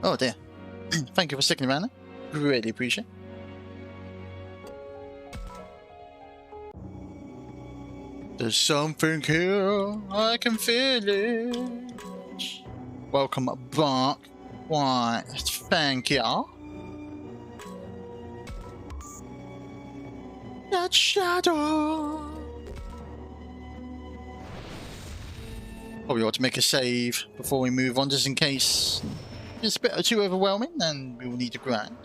Oh dear. Thank you for sticking around. Really appreciate it. There's something here, I can feel it. Welcome back. Why, thank you. That shadow. Probably ought to make a save before we move on, just in case it's a bit too overwhelming, then we will need to grind.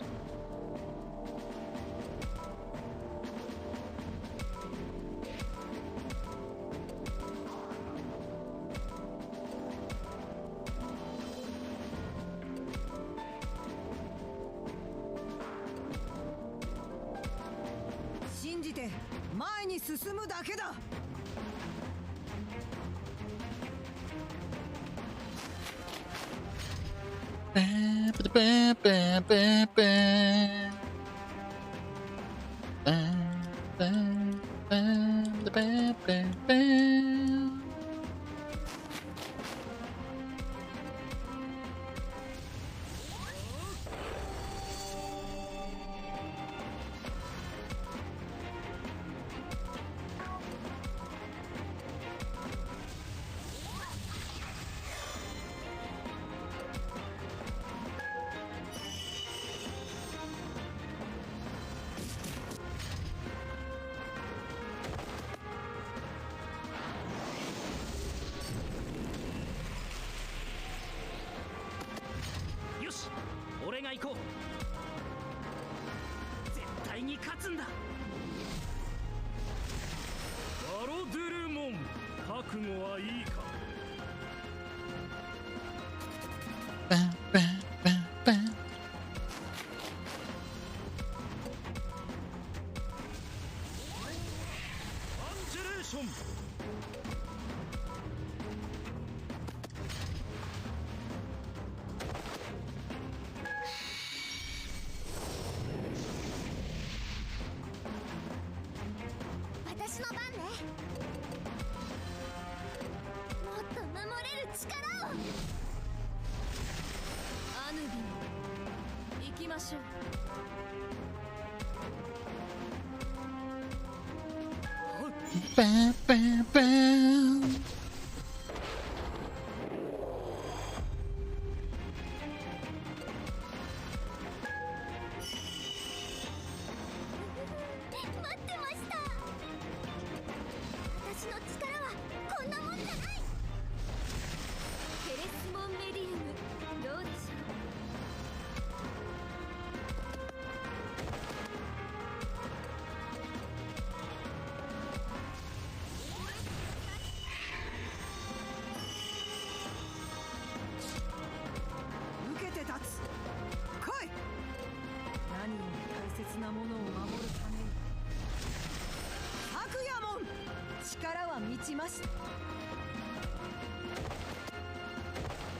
Bam, bam, bam.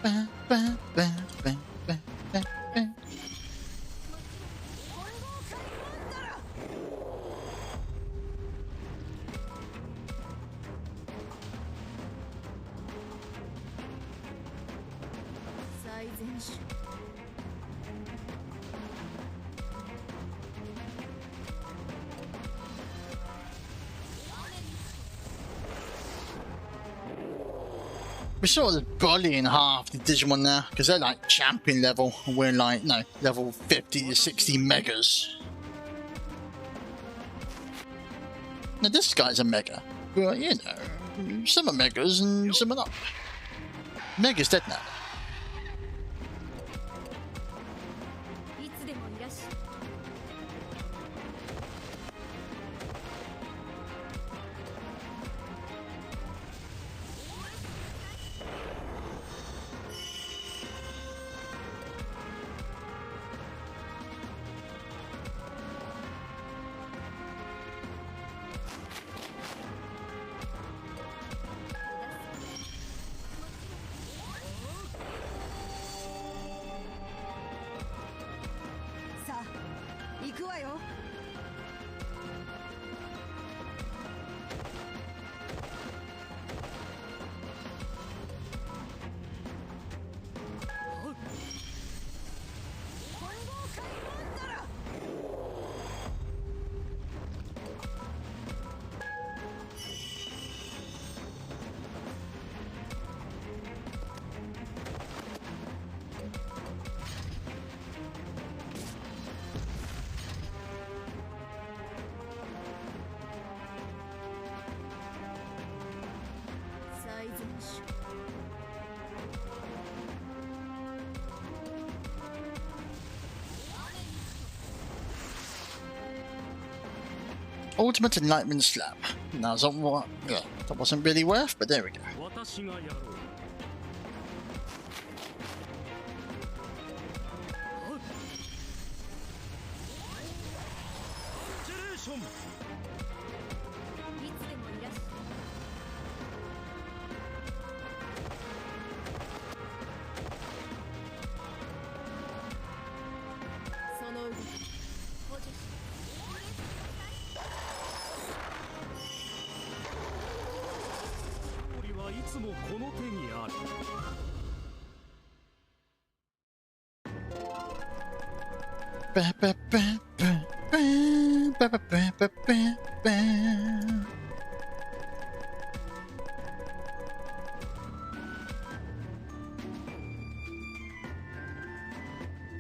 Bam, bam, bam, bam, bam, bam, bam. We're sort of bullying half the Digimon now, because they're like champion level, and we're like, no, level 50 to 60 megas. Now this guy's a mega, but you know, some are megas and some are not. Mega's dead now. Ultimate Enlightenment Slap. Now, yeah, that wasn't really worth, but there we go.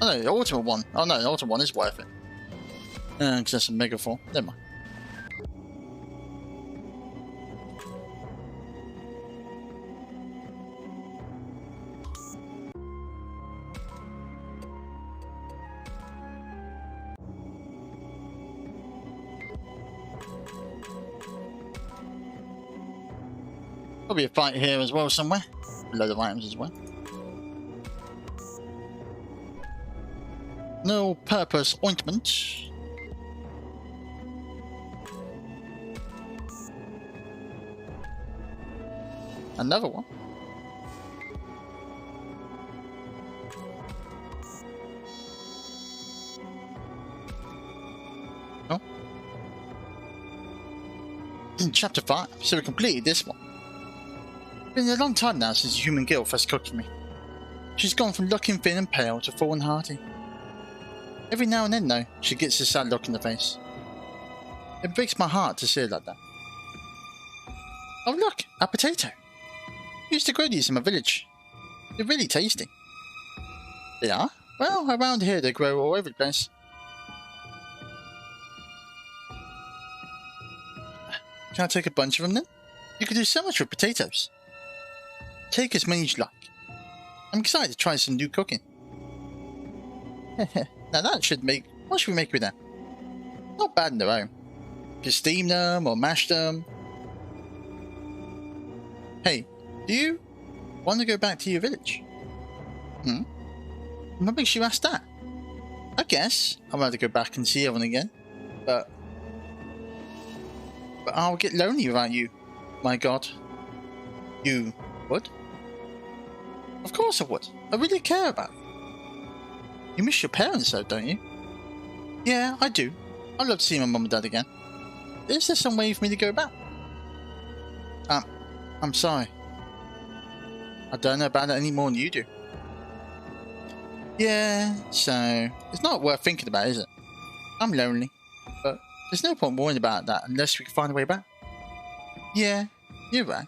Oh no, the ultimate one. Oh no, the ultimate one is worth it. Because that's a mega form. Never mind. Probably a fight here as well somewhere. A load of items as well. No purpose ointment. Another one. Oh. In chapter 5, so we completed this one. Been a long time now since the human guild first cooked me. She's gone from looking thin and pale to full and hearty. Every now and then, though, she gets a sad look in the face. It breaks my heart to see her like that. Oh look, a potato. I used to grow these in my village. They're really tasty. They are? Well, around here they grow all over the place. Can I take a bunch of them then? You could do so much with potatoes. Take as many as you like. I'm excited to try some new cooking. Now that should make... What should we make with that? Not bad in their own. Just steam them or mash them. Hey, do you want to go back to your village? What makes you ask that? I guess I'd rather go back and see everyone again. But I'll get lonely without you. My god. You would? Of course I would. I really care about you. You miss your parents though, don't you? Yeah, I do. I'd love to see my mum and dad again. Is there some way for me to go back? I'm sorry. I don't know about it any more than you do. Yeah, so it's not worth thinking about, is it? I'm lonely, but there's no point worrying about that unless we can find a way back. Yeah, you're right.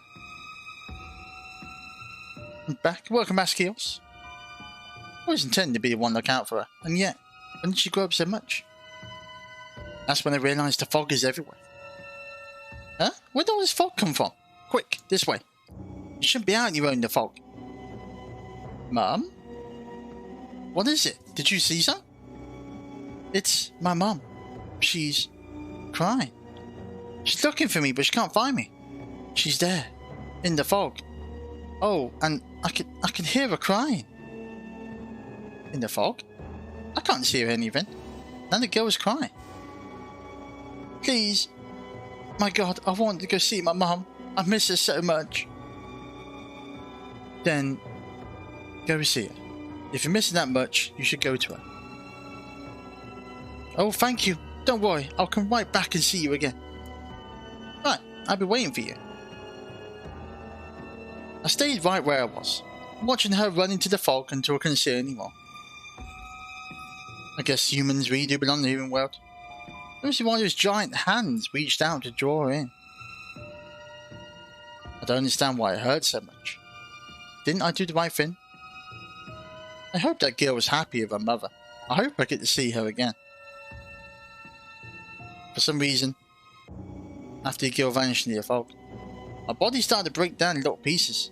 I'm back. Welcome back, Kios. I always intended to be the one to look out for her, and yet, when did she grow up so much? That's when I realised the fog is everywhere. Huh? Where did all this fog come from? Quick, this way. You shouldn't be out on your own in the fog. Mum? What is it? Did you see something? It's my mum. She's crying. She's looking for me, but she can't find me. She's there, in the fog. Oh, and I can hear her crying. In the fog? I can't see her anything. Now the girl is crying. Please. My god, I want to go see my mum. I miss her so much. Then, go see her. If you're missing that much, you should go to her. Oh, thank you. Don't worry, I'll come right back and see you again. Right, I'll be waiting for you. I stayed right where I was, watching her run into the fog until I couldn't see her anymore. I guess humans really do belong in the human world. Let see why those giant hands reached out to draw her in. I don't understand why it hurt so much. Didn't I do the right thing? I hope that girl was happy with her mother. I hope I get to see her again. For some reason, after the girl vanished in the fog, my body started to break down in little pieces,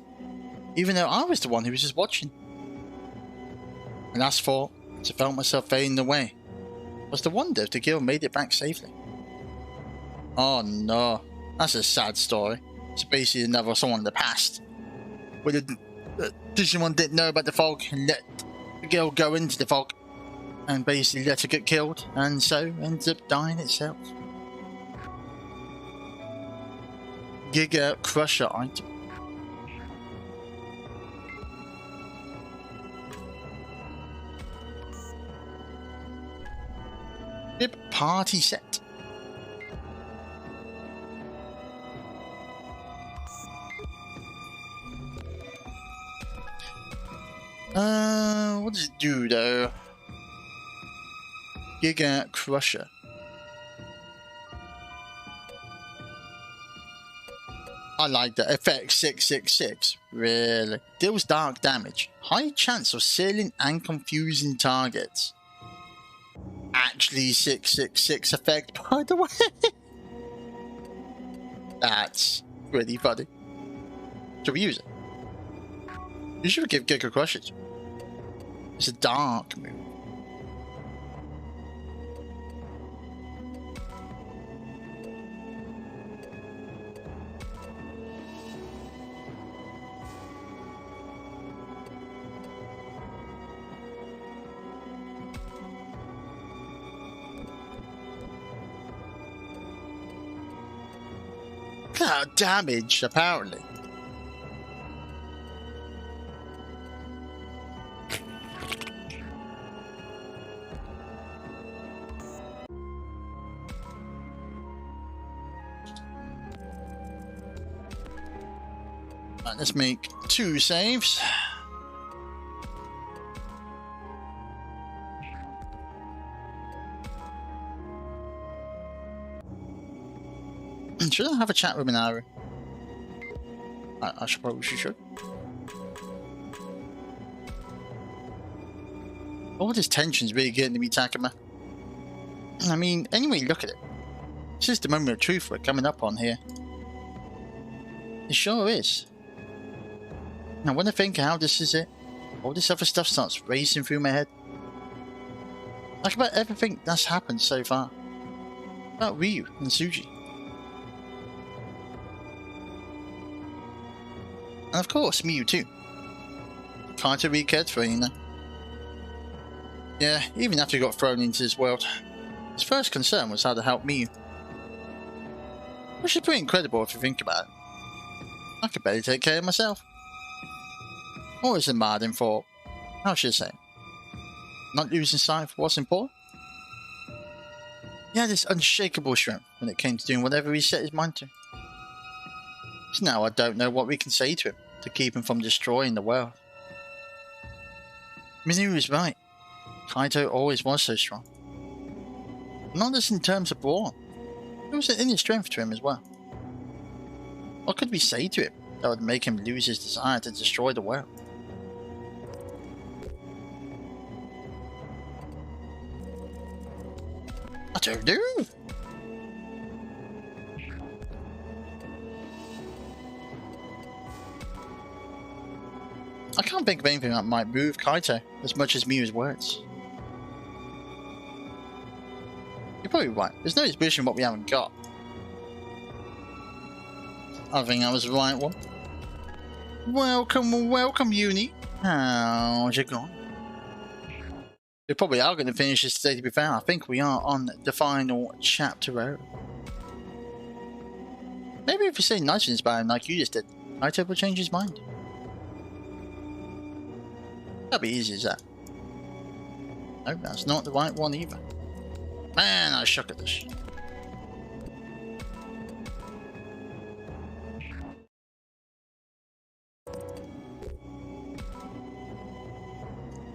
even though I was the one who was just watching. My last thought, as I felt myself fading away, was to wonder if the girl made it back safely. Oh no, that's a sad story. It's basically another someone in the past. Where the Digimon didn't know about the fog and let the girl go into the fog and basically let her get killed, and so ends up dying itself. Giga Crusher item. Bib party set. What does it do though? Giga Crusher. I like that. Effect 666. Really? Deals dark damage. High chance of sealing and confusing targets. Actually 666 effect, by the way. That's really funny. Should we use it? You should give Giga Crushes. It's a dark move. Damage, apparently. Right, let's make 2 saves. Should I have a chat with Minaru? I should probably should. All this tension's really getting to me, Takuma. I mean, anyway, look at it. It's just the moment of truth we're coming up on here. It sure is. Now, when I think how this is it, all this other stuff starts racing through my head. Like about everything that's happened so far. About Ryu and Tsuji. And of course, Miyu too. Kinda really cared for her, you know. Yeah, even after he got thrown into this world, his first concern was how to help Miyu. Which is pretty incredible if you think about it. I could barely take care of myself. Always admired him for, how should I say, not losing sight of what's important. He had this unshakable strength when it came to doing whatever he set his mind to. So now I don't know what we can say to him to keep him from destroying the world. Minu is right. Kaito always was so strong. Not just in terms of brawn. There was an inner strength to him as well. What could we say to him that would make him lose his desire to destroy the world? I don't know. I can't think of anything that might move Kaito as much as Miyu's words. You're probably right. There's no exhibition what we haven't got. I think that was the right one. Welcome, Uni. How's it going? We probably are going to finish this today, to be fair. I think we are on the final chapter. Maybe if you say nice things about him like you just did, Kaito will change his mind. That'd be easy as that. No, that's not the right one either. Man, I suck at this.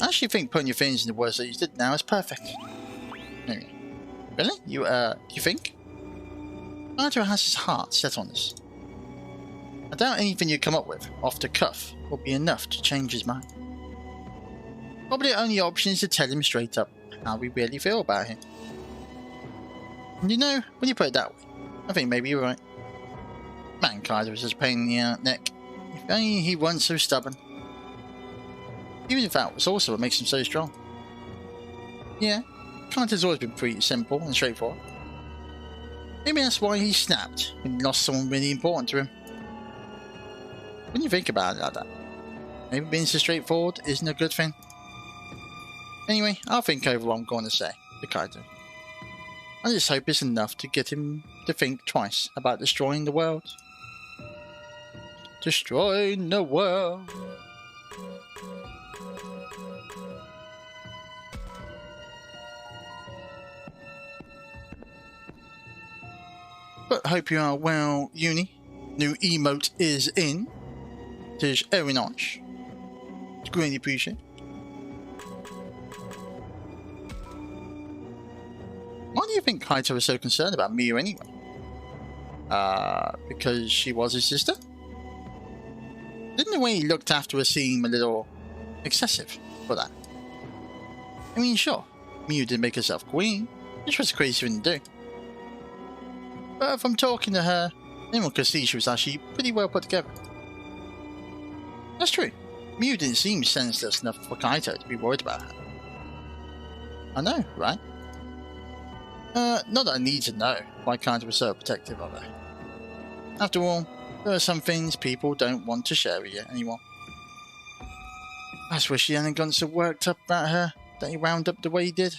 I actually think putting your feelings in the words that you did now is perfect. Anyway. Really? You think? Naruto has his heart set on this. I doubt anything you come up with, off the cuff, will be enough to change his mind. Probably the only option is to tell him straight up how we really feel about him. And you know, when you put it that way, I think maybe you're right. Man, Kaiser was just a pain in the neck. If only he wasn't so stubborn. Even if that was also what makes him so strong. Yeah, Kaiser's always been pretty simple and straightforward. Maybe that's why he snapped when he lost someone really important to him. When you think about it like that, maybe being so straightforward isn't a good thing. Anyway, I'll think over what I'm going to say to Kaito. I just hope it's enough to get him to think twice about destroying the world. Destroying the world. But hope you are well, Uni. New emote is in. It is very nice. It's greatly appreciated. Why do you think Kaito was so concerned about Miu anyway? Because she was his sister? Didn't the way he looked after her seem a little excessive for that? I mean, sure, Miu did make herself queen, which was a crazy thing to do. But from talking to her, anyone could see she was actually pretty well put together. That's true. Miu didn't seem senseless enough for Kaito to be worried about her. I know, right? Not that I need to know why Kaito was so protective of her. After all, there are some things people don't want to share with you anymore. I just wish he hadn't gotten so worked up about her that he wound up the way he did.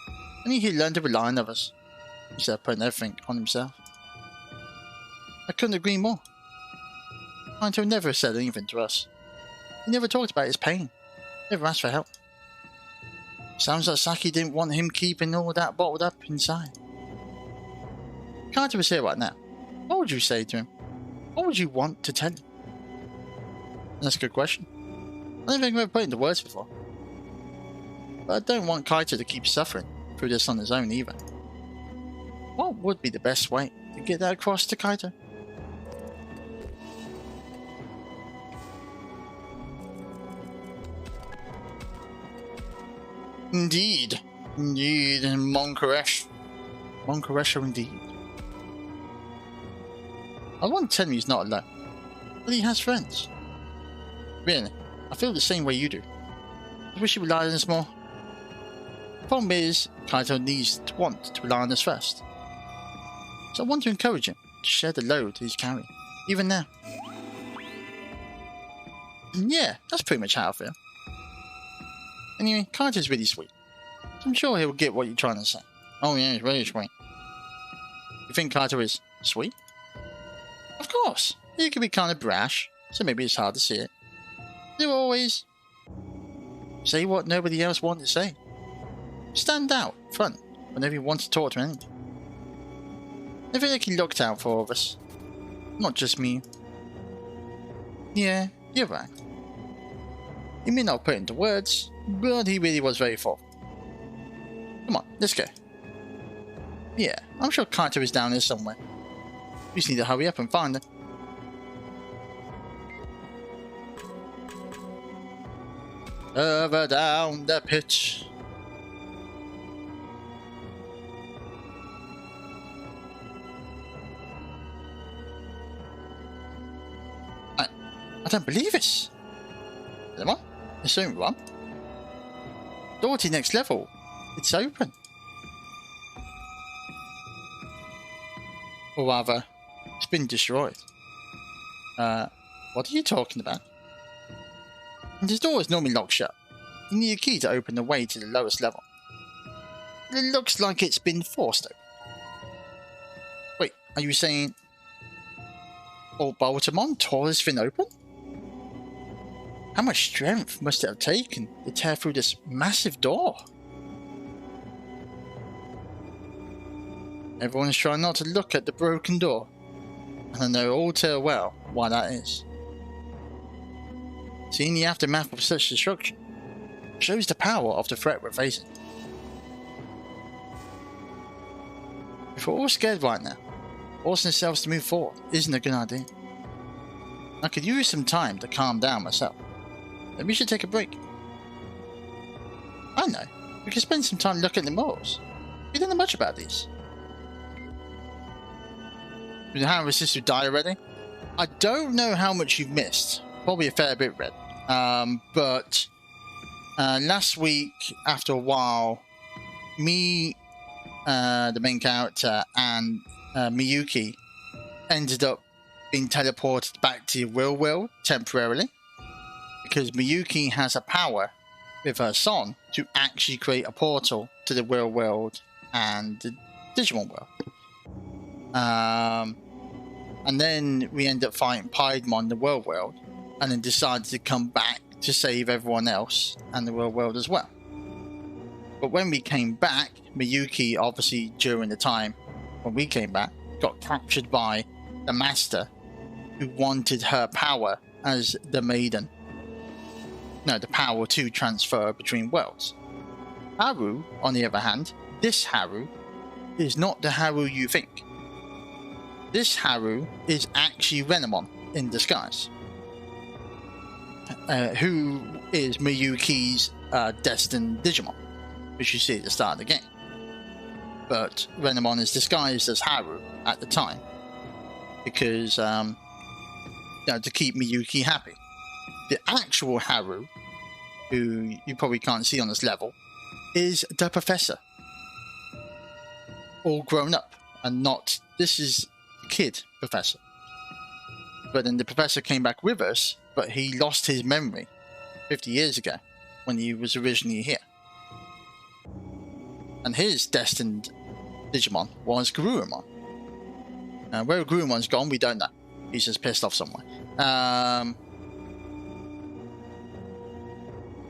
I think he learned to rely on others, instead of putting everything on himself. I couldn't agree more. Kaito never said anything to us. He never talked about his pain, never asked for help. Sounds like Saki didn't want him keeping all that bottled up inside. Kaito was here right now. What would you say to him? What would you want to tell him? That's a good question. I don't think I've ever put it into words before. But I don't want Kaito to keep suffering through this on his own either. What would be the best way to get that across to Kaito? Indeed. Indeed, Monkaresh. Monkaresha indeed. I want to tell him he's not alone, but he has friends. Really, I feel the same way you do. I wish he relied on us more. The problem is, Kaito needs to want to rely on us first. So I want to encourage him to share the load he's carrying, even now. And yeah, that's pretty much how I feel. Anyway, Kaito's really sweet. So I'm sure he'll get what you're trying to say. Oh yeah, he's really sweet. You think Kaito is sweet? Of course, he can be kind of brash, so maybe it's hard to see it. He'll always say what nobody else wanted to say. Stand out front whenever you want to talk to anyone. I feel like he looked out for all of us, not just me. Yeah, you're right. He may not put it into words, but he really was very thoughtful. Come on, let's go. Yeah, I'm sure Kaito is down there somewhere. We just need to hurry up and find her. Further down the pitch. I don't believe it. Come on, it's only one. Door to next level. It's open. Or rather, it's been destroyed. What are you talking about? And this door is normally locked shut. You need a key to open the way to the lowest level. It looks like it's been forced open. Wait, are you saying old Baltimore tore this thing open? How much strength must it have taken to tear through this massive door? Everyone is trying not to look at the broken door, and I know all too well why that is. Seeing the aftermath of such destruction shows the power of the threat we're facing. If we're all scared right now, forcing ourselves to move forward isn't a good idea. I could use some time to calm down myself. Maybe we should take a break. I know, we could spend some time looking at the morals. We don't know much about these. You know how his sister died already? I don't know how much you've missed. Probably a fair bit, Red. But last week, after a while, me the main character, and Miyuki ended up being teleported back to the real world temporarily, because Miyuki has a power with her son to actually create a portal to the real world and the Digimon world. And then we end up fighting Piedmon in the real world, and then decided to come back to save everyone else and the real world as well. But when we came back, Miyuki, obviously during the time when we came back, got captured by the Master, who wanted her power as the Maiden. No, the power to transfer between worlds. Haru, on the other hand, this Haru, is not the Haru you think. This Haru is actually Renamon in disguise, who is Miyuki's destined Digimon, which you see at the start of the game. But Renamon is disguised as Haru at the time, because to keep Miyuki happy. The actual Haru, who you probably can't see on this level, is the Professor, all grown up, and not this is kid Professor. But then the Professor came back with us, but he lost his memory 50 years ago when he was originally here. And his destined Digimon was Garurumon. Where Garurumon's gone, we don't know. He's just pissed off somewhere.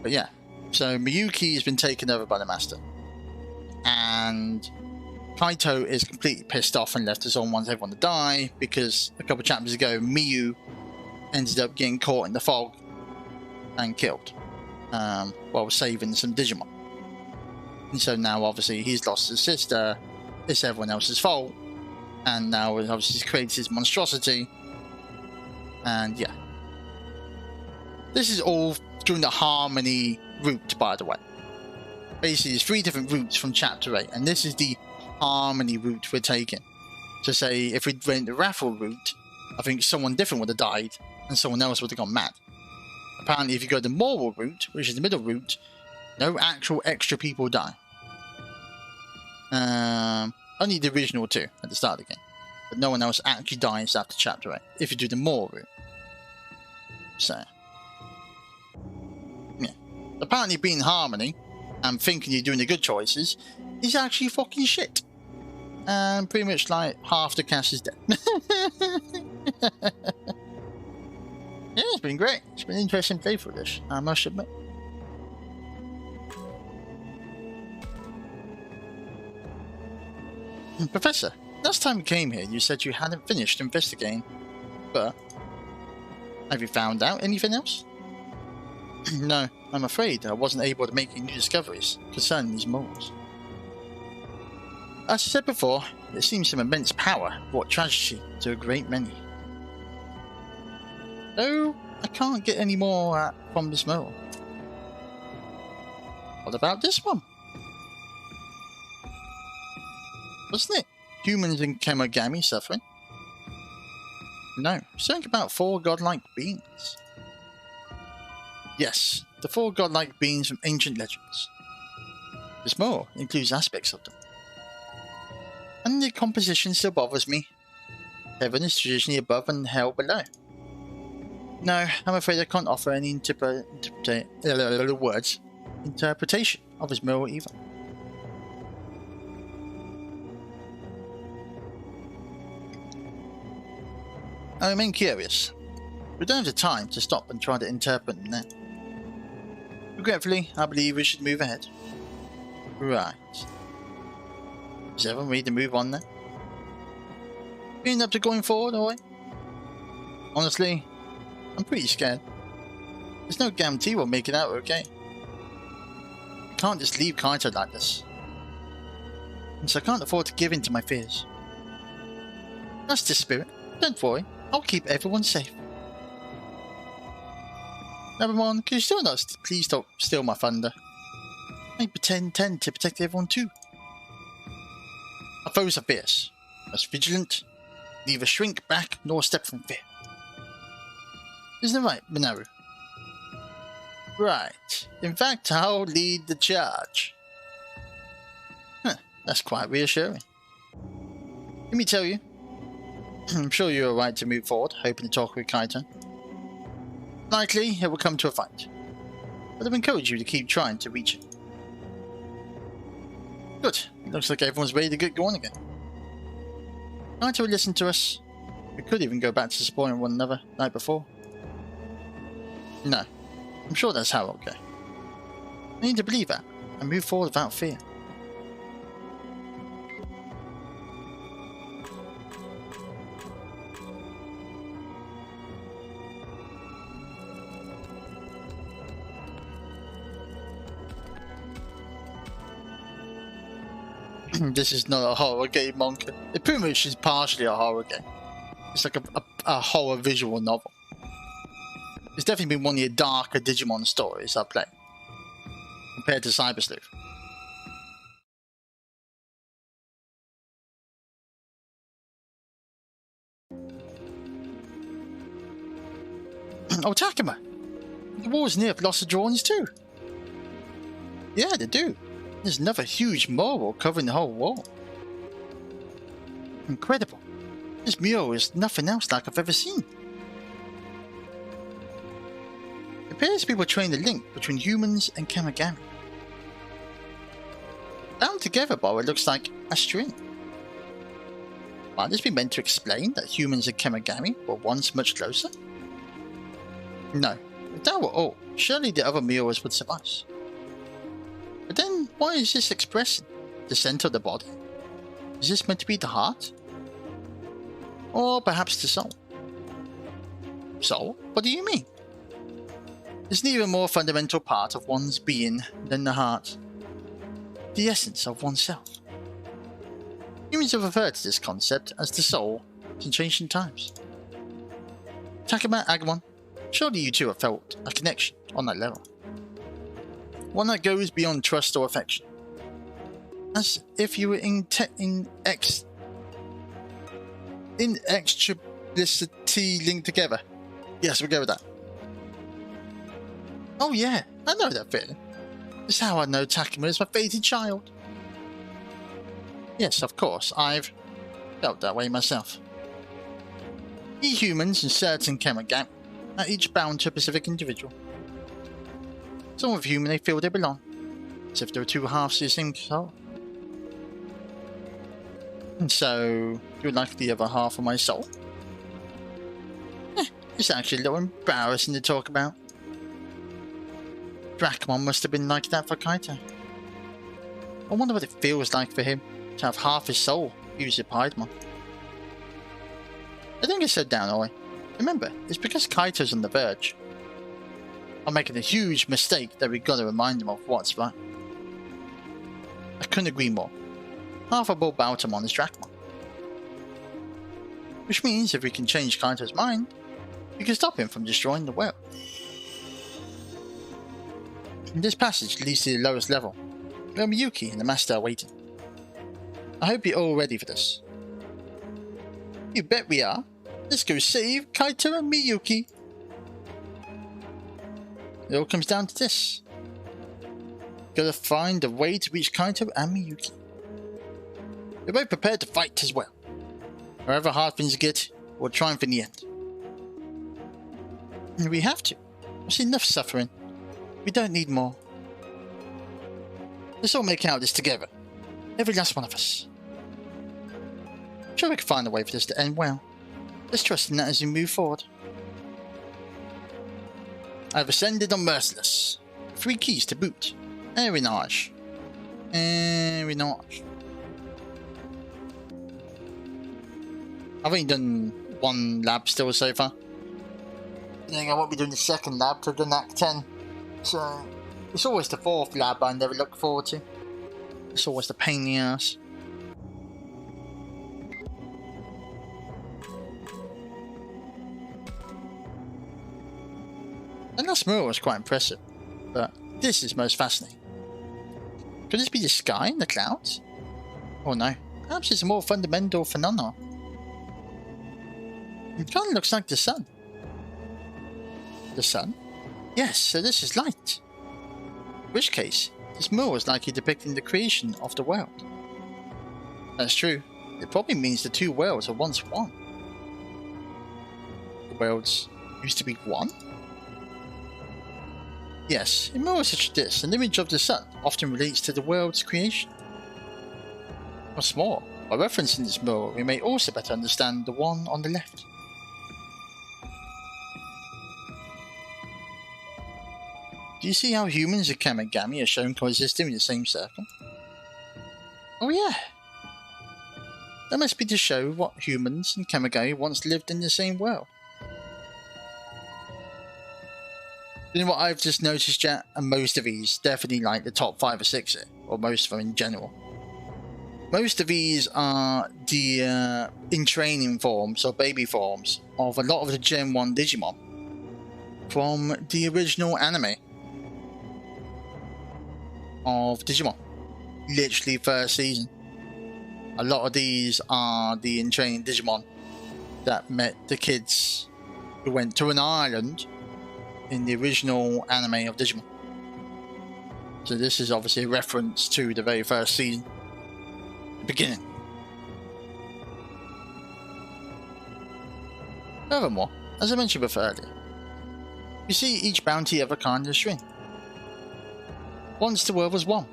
But yeah, so Miyuki has been taken over by the Master. And Kaito is completely pissed off and left us on, wants everyone to die, because a couple chapters ago, Miyu ended up getting caught in the fog and killed while saving some Digimon. And so now, obviously, he's lost his sister, it's everyone else's fault, and now, obviously, he's created his monstrosity, and yeah. This is all during the Harmony route, by the way. Basically, there's 3 different routes from Chapter 8, and this is the Harmony route we're taking. To say, if we went the Raffle route, I think someone different would have died, and someone else would have gone mad. Apparently, if you go the Moral route, which is the middle route, no actual extra people die. Only the original 2 at the start of the game. But no one else actually dies after Chapter 8, if you do the Moral route. So, yeah. Apparently being Harmony, and thinking you're doing the good choices, is actually fucking shit. And pretty much like half the cast is dead. Yeah, it's been great. It's been an interesting play for this, I must admit. Professor, last time you came here, you said you hadn't finished investigating, but have you found out anything else? No, I'm afraid I wasn't able to make any new discoveries concerning these moles. As I said before, it seems some immense power brought tragedy to a great many. Though I can't get any more from this mole. What about this one? Wasn't it humans in Kemogami suffering? No, something about 4 godlike beings. Yes, the 4 godlike beings from ancient legends. This more includes aspects of them. And their composition still bothers me. Heaven is traditionally above and hell below. No, I'm afraid I can't offer any interpretation of his mirror either. I remain curious. We don't have the time to stop and try to interpret them now. Regretfully, I believe we should move ahead. Right. Is everyone ready to move on then? Being up to going forward, alright? Honestly, I'm pretty scared. There's no guarantee we'll make it out okay. I can't just leave Kaito like this. And so I can't afford to give in to my fears. That's the spirit. Don't worry. I'll keep everyone safe. Everyone, can you still not please don't steal my thunder? I intend to protect everyone too. Our foes are fierce, most vigilant, neither shrink back nor step from fear. Isn't it right, Minoru? Right. In fact, I'll lead the charge. Huh. That's quite reassuring. Let me tell you, I'm sure you're alright to move forward, hoping to talk with Kaito. Likely, it will come to a fight, but I encourage you to keep trying to reach it. Good. It looks like everyone's ready to get going again. Kaito will listen to us. We could even go back to supporting one another like before. No, I'm sure that's how it'll go. I need to believe that and move forward without fear. This is not a horror game, Monka. It pretty much is partially a horror game. It's like a horror visual novel. It's definitely been one of the darker Digimon stories I've played, compared to Cyber Sleuth. Oh, Takuma! The walls near have lost the drawings too. Yeah, they do. There's another huge mural covering the whole wall. Incredible. This mural is nothing else like I've ever seen. It appears to be portraying the link between humans and Kamigami. Bound together by what looks like a string. Might this be meant to explain that humans and Kamigami were once much closer? No, if that were all, surely the other murals would suffice. But then, why is this expressing the center of the body? Is this meant to be the heart? Or perhaps the soul? Soul? What do you mean? Isn't there a more fundamental part of one's being than the heart? The essence of oneself. Humans have referred to this concept as the soul since ancient times. Takuma, Agumon, surely you two have felt a connection on that level. One that goes beyond trust or affection. As if you were inextricably linked together. Yes, we'll go with that. Oh yeah, I know that feeling. It's how I know Takuma is my fated child. Yes, of course, I've felt that way myself. We humans and certain Kamigami are each bound to a specific individual. Some with whom they feel they belong, as if they were two halves of the same soul. And so, you're like the other half of my soul? It's actually a little embarrassing to talk about. Dracmon must have been like that for Kaito. I wonder what it feels like for him to have half his soul used to Piedmon. I don't get so down, Oi. Remember, it's because Kaito's on the verge. I'm making a huge mistake that we gotta remind him of what's right. I couldn't agree more. Half of Bull Baltimon is Dracmon. Which means if we can change Kaito's mind, we can stop him from destroying the world. This passage leads to the lowest level, where Miyuki and the Master are waiting. I hope you're all ready for this. You bet we are. Let's go save Kaito and Miyuki. It all comes down to this. Gotta find a way to reach Kaito and Miyuki. We're both prepared to fight as well. However hard things get, we'll triumph in the end. And we have to. We've seen enough suffering. We don't need more. Let's all make out this together. Every last one of us. I'm sure we can find a way for this to end well. Let's trust in that as we move forward. I've ascended on Merciless. 3 keys to boot. Aerinage. Aerinage. I've only done 1 lab still so far. I think I won't be doing the 2nd lab till I've done Act 10. So, it's always the 4th lab I never look forward to. It's always the pain in the ass. And that mural was quite impressive, but this is most fascinating. Could this be the sky and the clouds? Or no, perhaps it's a more fundamental phenomenon. It kind of looks like the sun. The sun? Yes, so this is light. In which case, this mural is likely depicting the creation of the world. That's true. It probably means the two worlds are once one. The worlds used to be one? Yes, in mirrors such as this, an image of the sun often relates to the world's creation. What's more, by referencing this mirror, we may also better understand the one on the left. Do you see how humans and Kamigami are shown coexisting in the same circle? Oh yeah. That must be to show what humans and Kamigami once lived in the same world. You know what I've just noticed, chat? And most of these, definitely like the top 5 or 6 here, or most of them in general. Most of these are the in training forms or baby forms of a lot of the Gen 1 Digimon from the original anime of Digimon. Literally first season. A lot of these are the in training Digimon that met the kids who went to an island in the original anime of Digimon. So this is obviously a reference to the very first season. The beginning. Furthermore, as I mentioned before earlier, you see each bounty of a kind of string. Once the world was one.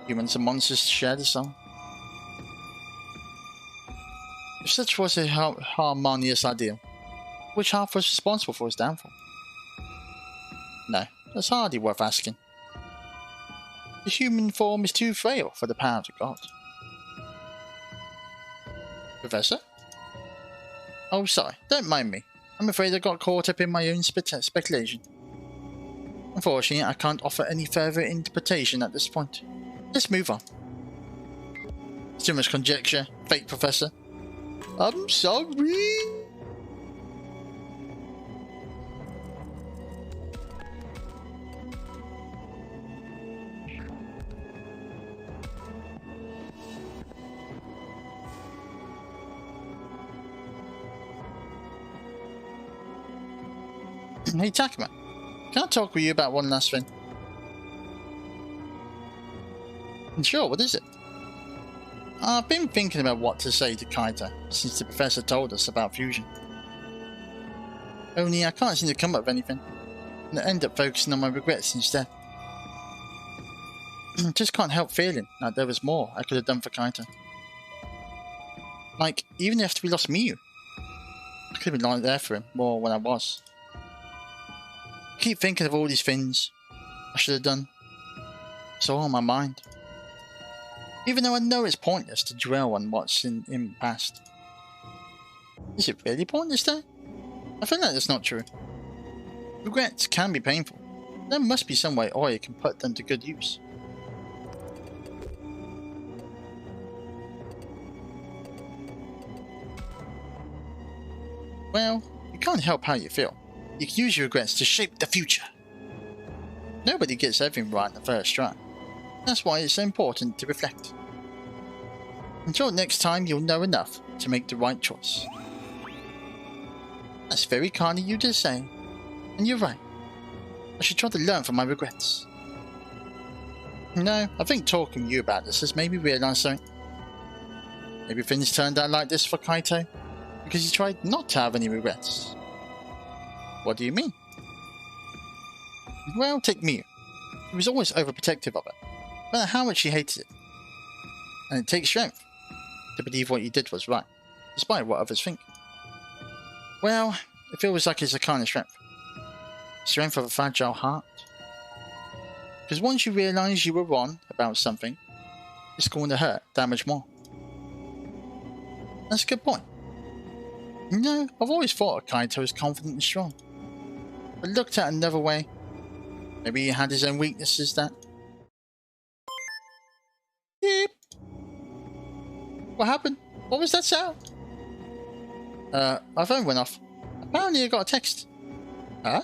Humans and monsters shared the soul. If such was a harmonious ideal, which half was responsible for its downfall? No, that's hardly worth asking. The human form is too frail for the power of the god. Professor? Oh, sorry, don't mind me. I'm afraid I got caught up in my own speculation. Unfortunately, I can't offer any further interpretation at this point. Let's move on. It's too much conjecture, fake professor. I'm sorry. Hey Takuma, can I talk with you about one last thing? Sure, what is it? I've been thinking about what to say to Kaito since the professor told us about fusion. Only I can't seem to come up with anything, and I end up focusing on my regrets instead. I just can't help feeling like there was more I could have done for Kaito. Like, even after we lost Miyu, I could have been there for him more when I was. I keep thinking of all these things I should have done. It's all on my mind. Even though I know it's pointless to dwell on what's in the past. Is it really pointless though? I feel like that's not true. Regrets can be painful. There must be some way Oi can put them to good use. Well, you can't help how you feel. You can use your regrets to shape the future. Nobody gets everything right in the first try. That's why it's so important to reflect. Until next time, you'll know enough to make the right choice. That's very kind of you to say. And you're right. I should try to learn from my regrets. No, I think talking to you about this has made me realise something. Maybe things turned out like this for Kaito because he tried not to have any regrets. What do you mean? Well, take Miyu. He was always overprotective of her, no matter how much he hated it. And it takes strength to believe what you did was right, despite what others think. Well, it feels like it's a kind of strength. Strength of a fragile heart. Because once you realise you were wrong about something, it's going to hurt that much more. That's a good point. You know, I've always thought of Kaito as confident and strong. But looked at another way, maybe he had his own weaknesses that... Beep. What happened? What was that sound? My phone went off. Apparently I got a text. Huh?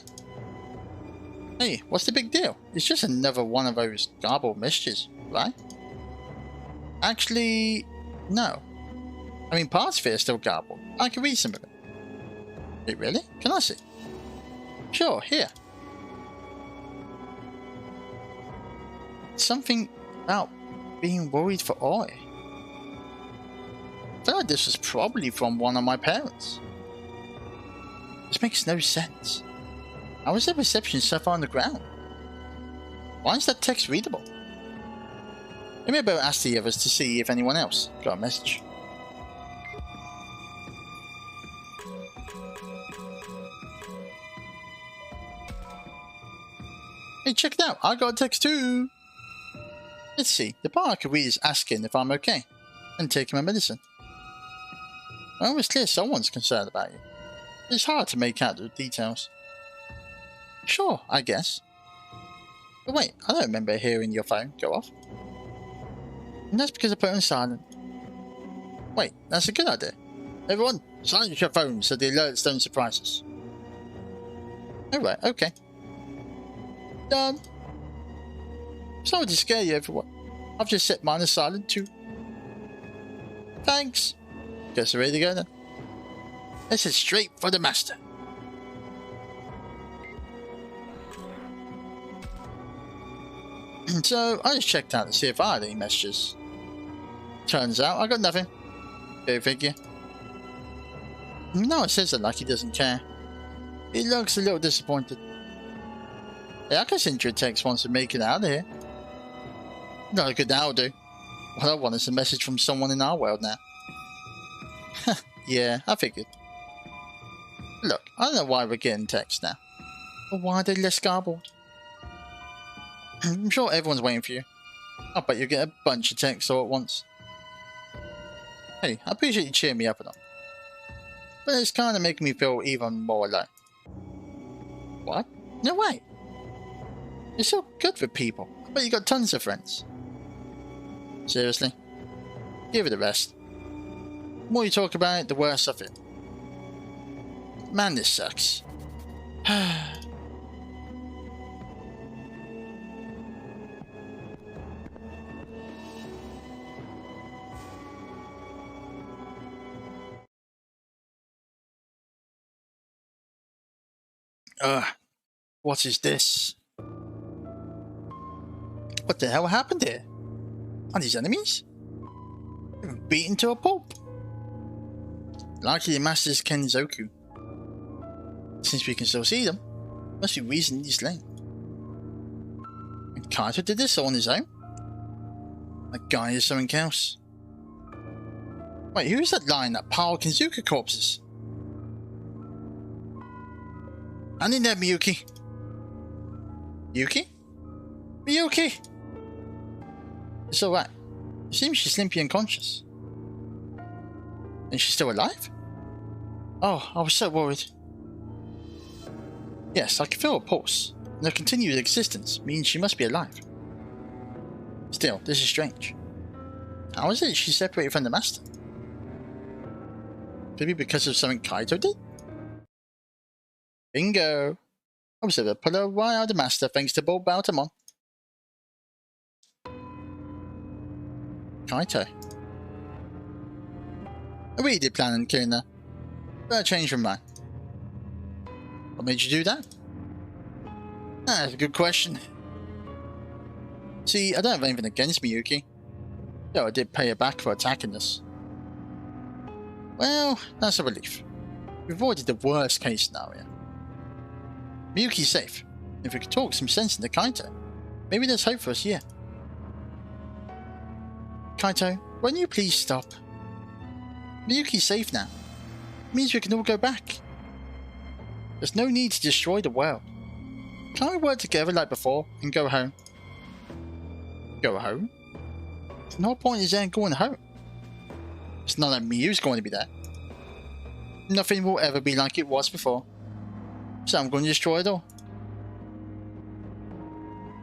Hey, what's the big deal? It's just another one of those garbled messages, right? Actually, no. I mean, parts of it are still garbled. I can read some of it. Wait, really? Can I see? Sure, here. Something about being worried for Oi. feel like this was probably from one of my parents. This makes no sense. How is the reception so far on the ground? Why is that text readable? Maybe I better ask the others to see if anyone else got a message. Hey, check it out! I got a text too! Let's see, the part I could read is asking if I'm okay and taking my medicine. Well, it's clear someone's concerned about you. It's hard to make out the details. Sure, I guess. But wait, I don't remember hearing your phone go off. And that's because I put it on silent. Wait, that's a good idea. Everyone, silence your phones so the alerts don't surprise us. Alright, okay. Done. Sorry to scare you, everyone. I've just set mine to silent too. Thanks. Guess we're ready to go then. Let's head straight for the master. So, I just checked out to see if I had any messages. Turns out, I got nothing. Go figure. No, it says that like he doesn't care. He looks a little disappointed. Hey, I can send you a text once we make it out of here. No good, that'll do. What I want is a message from someone in our world now. Yeah, I figured. Look, I don't know why we're getting texts now. But why are they less garbled? I'm sure everyone's waiting for you. I bet you'll get a bunch of texts all at once. Hey, I appreciate you cheering me up and all. But it's kind of making me feel even more alone. What? No way! You're so good with people. I bet you got tons of friends. Seriously? Give it a rest. The more you talk about it, the worse I feel. Man, this sucks. What is this? What the hell happened here? Are these enemies? They were beaten to a pulp. Likely the master's Kenzoku. Since we can still see them, must be reasonably slain. And Kaito did this all on his own? That guy is something else. Wait, who is that lying that pile of Kenzuka corpses? I need that, Miyuki. Yuki? Miyuki! It's alright. It seems she's limply unconscious. And she's still alive? Oh, I was so worried. Yes, I can feel her pulse, and her continued existence means she must be alive. Still, this is strange. How is it she's separated from the master? Maybe because of something Kaito did? Bingo! I was able to pull her right out of the master thanks to Bull Baltamon. Kaito. I really did plan on killing her, but I changed my mind. What made you do that? That's a good question. See, I don't have anything against Miyuki, though I did pay her back for attacking us. Well, that's a relief. We avoided the worst case scenario. Miyuki's safe. If we could talk some sense into Kaito, maybe there's hope for us here. Kaito, won't you please stop? Miyuki's safe now. It means we can all go back. There's no need to destroy the world. Can't we work together like before and go home? Go home? No point is there in going home. It's not that Miyu's going to be there. Nothing will ever be like it was before. So I'm going to destroy it all.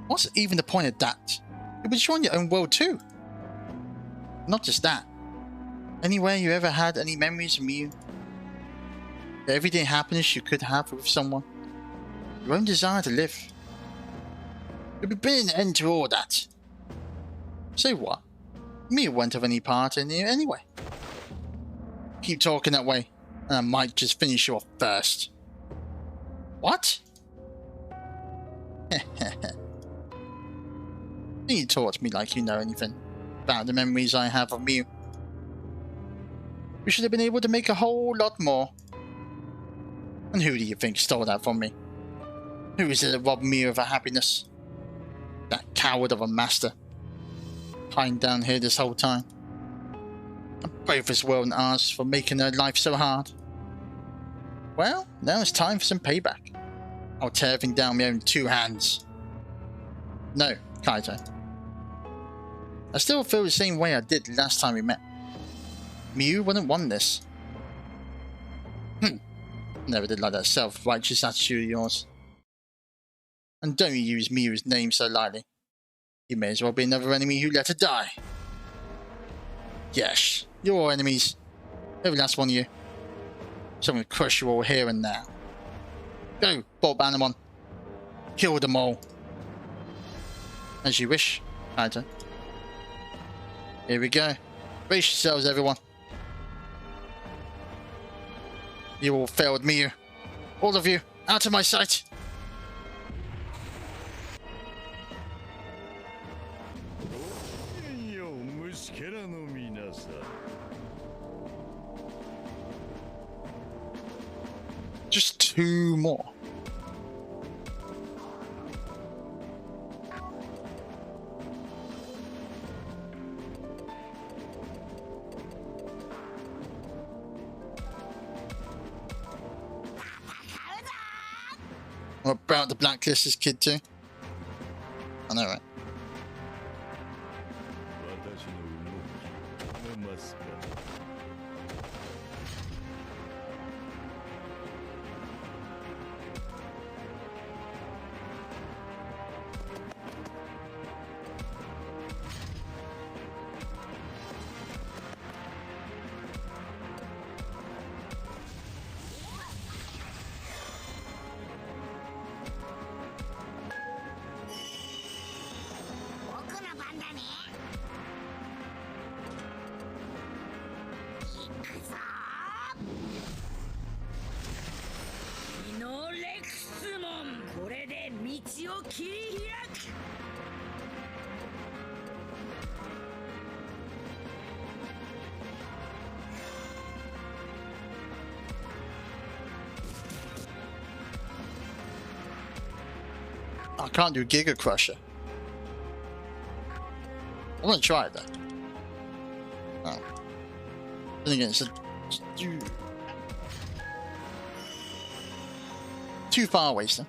What's even the point of that? You'll be destroying your own world too. Not just that. Anywhere you ever had any memories of Miyu? The everyday happiness you could have with someone? Your own desire to live? You'll be putting an end to all that. Say what? Miyu won't have any part in it anyway. Keep talking that way, and I might just finish you off first. What? You talk to me like you know anything about the memories I have of Miyu. We should have been able to make a whole lot more. And who do you think stole that from me? Who is it that robbed me of her happiness? That coward of a master. Hiding down here this whole time. And both this world and ours for making her life so hard. Well, now it's time for some payback. I'll tear everything down with my own 2 hands. No, Kaito. I still feel the same way I did last time we met. Miu wouldn't want this. Never did like that self-righteous attitude of yours. And don't you use Miu's name so lightly. You may as well be another enemy who let her die. Yes, you're all enemies. Every last one of you. So I'm gonna crush you all here and now. Go, Bob Anamon. Kill them all. As you wish, Kaito. Here we go. Brace yourselves, everyone. You all failed me. All of you, out of my sight. Just 2 more. What about the blacklist this kid too? I know, right? I can't do Giga Crusher. I'm gonna try it though. Oh. Then again, it's too far away still.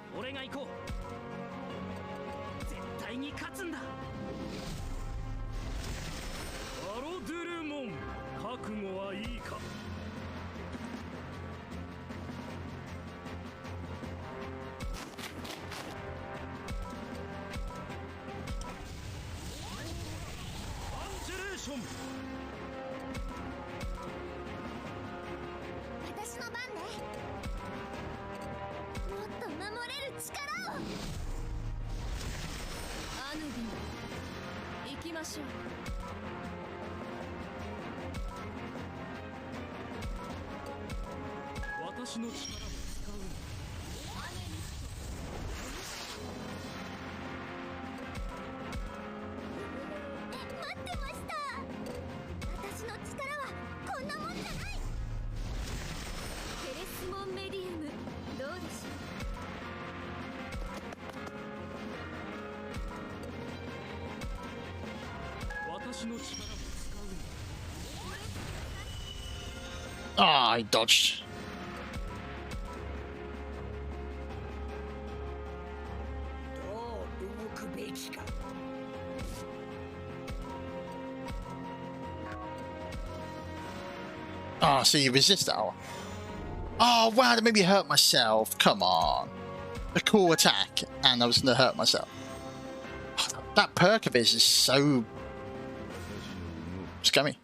Ah, I dodged. Ah, so you resist that one. Oh, wow, that made me hurt myself. Come on. A cool attack, and I was going to hurt myself. That perk of his is so scummy.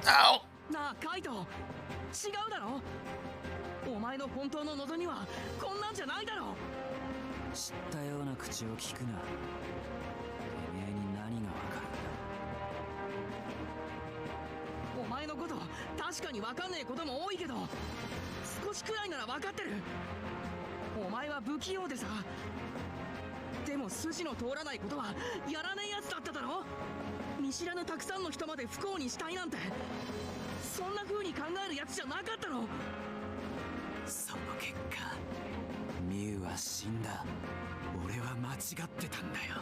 Ow! なあカイト、違うだろ。お前の本当の望みはこんなんじゃないだろ。知ったような口を聞くな。てめえに何がわかるんだ。お前のこと確かにわかんねえことも多いけど、少しくらいならわかってる。お前は不器用でさ。でも筋の通らないことはやらねえやつだっただろ。見知らぬたくさんの人まで不幸にしたいなんて、そんな風に考えるやつじゃなかったの。その結果ミュウは死んだ。俺は間違ってたんだよ。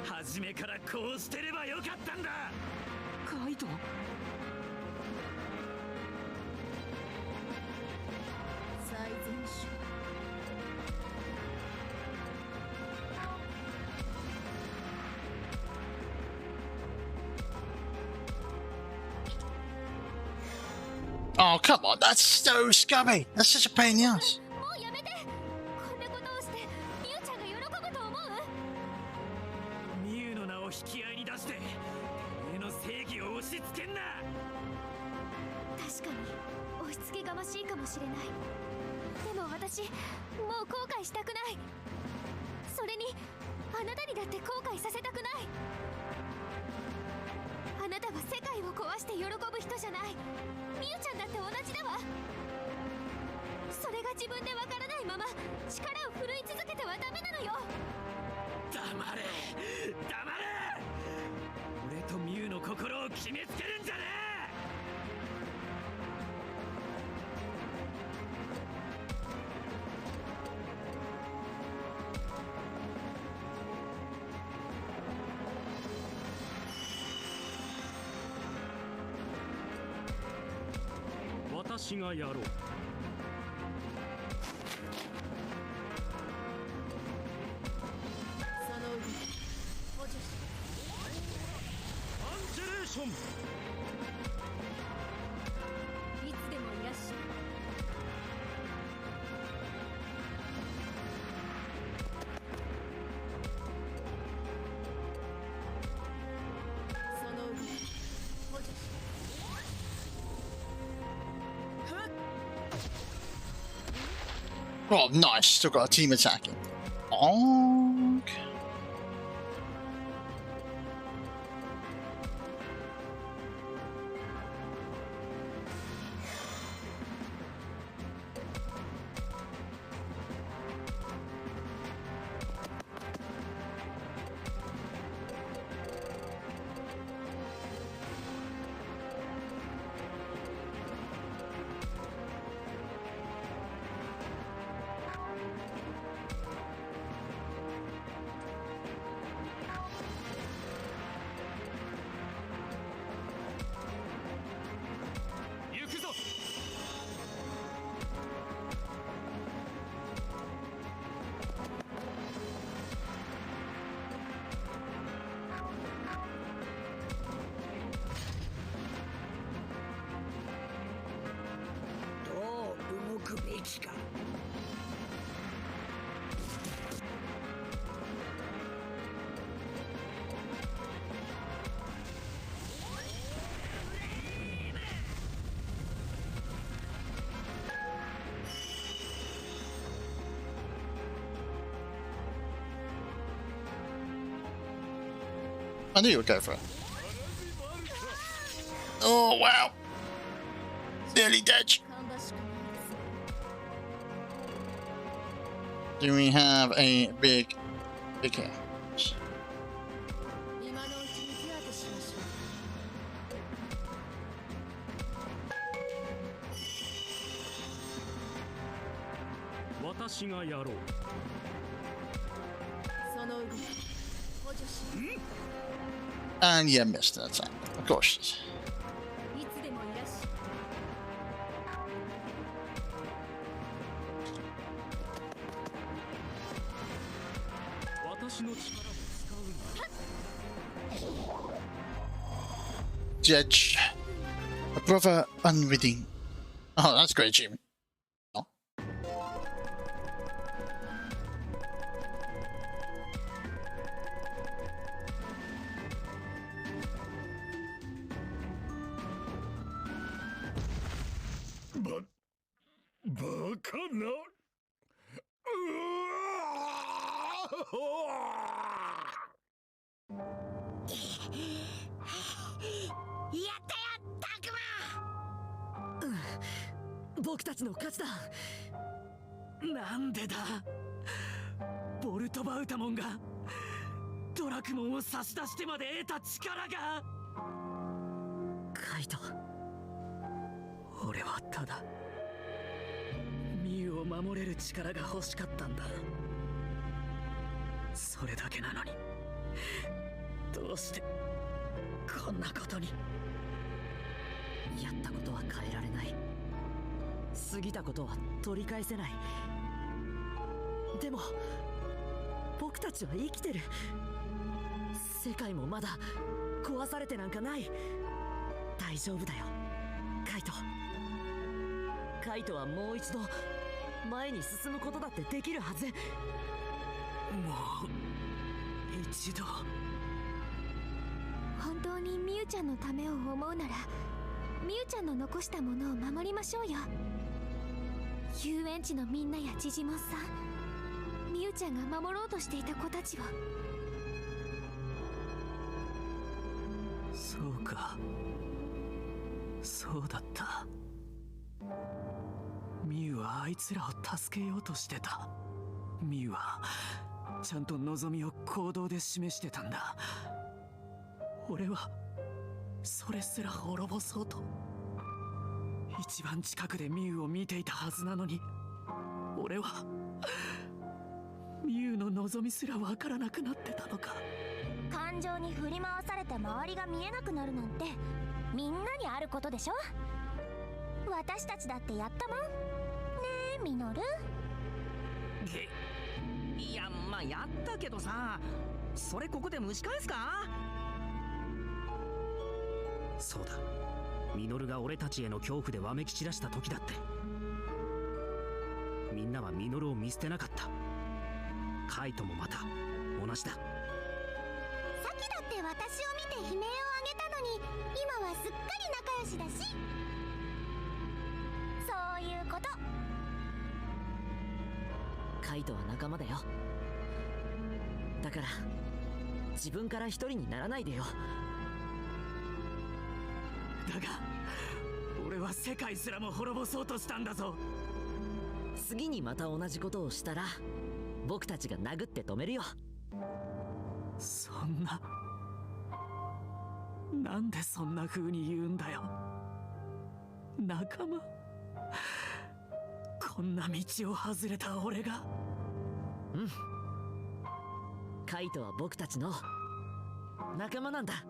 初めからこうしてればよかったんだ。カイト、最善手。Oh, come on, that's so scummy. That's such a pain in the ass. もうやめて。こんなことをしてミュウちゃんが喜ぶと思う？ミュウの名を引き合いに出しててめえの正義を押し付けんな。確かに押し付けがましいかもしれない。でも私もう後悔したくない。それにあなたにだって後悔させたくない。あなたは世界を壊して喜ぶ人じゃない。ミュウちゃんだって同じだわ。それが自分でわからないまま力を振るい続けてはダメなのよ。黙れ黙れ。俺とミュウの心を決めつけるんじゃねえ。私がやろう。その上補助しアンジェレーション。いつでもいらっしゃい。その上補助し Oh, nice. Still got a team attacking. Oh. I knew you would go for it. Oh, wow. Nearly dead. 看ばしくないですね。 Do we have a big here? 今のうちに手当てしましょう。私がやろう。その上補助します。 And yeah, missed an attack. Of course. いつでもいらっしゃい。私の力を使うんだ。 Judge. A brother unredeemed. Oh, that's a great achievement. Oh. バカな。僕たちの勝ちだ。なんでだ。ボルトバウタモンがドラクモンを差し出してまで得た力が。カイト、俺はただミュウを守れる力が欲しかったんだ。それだけなのにどうしてこんなことに。やったことは変えられない、過ぎたことは取り返せない。でも僕たちは生きてる。世界もまだ壊されてなんかない。大丈夫だよカイト。カイトはもう一度前に進むことだってできるはず。もう一度。本当にミュウちゃんのためを思うならミュウちゃんの残したものを守りましょうよ。遊園地のみんなやジジモンさん、ミュウちゃんが守ろうとしていた子たちを。そうか、そうだった。ミュウはあいつらを助けようとしてた。ミュウはちゃんと望みを行動で示してたんだ。俺はそれすら滅ぼそうと。一番近くでミュウを見ていたはずなのに、俺はミュウの望みすらわからなくなってたのか。感情に振り回されて周りが見えなくなるなんてみんなにあることでしょ。私たちだってやったもんねえミノル。いや、まあやったけどさ、それここで蒸し返すか。そうだ、ミノルが俺たちへの恐怖でわめき散らした時だって、みんなはミノルを見捨てなかった。カイトもまた同じだ。さっきだって私を見て悲鳴を上げたのに今はすっかり仲良しだし。そういうこと。カイトは仲間だよ。だから自分から一人にならないでよ。だが俺は世界すらも滅ぼそうとしたんだぞ。次にまた同じことをしたら僕たちが殴って止めるよ。そんな、なんでそんな風に言うんだよ。仲間、こんな道を外れた俺が。うん、カイトは僕たちの仲間なんだ。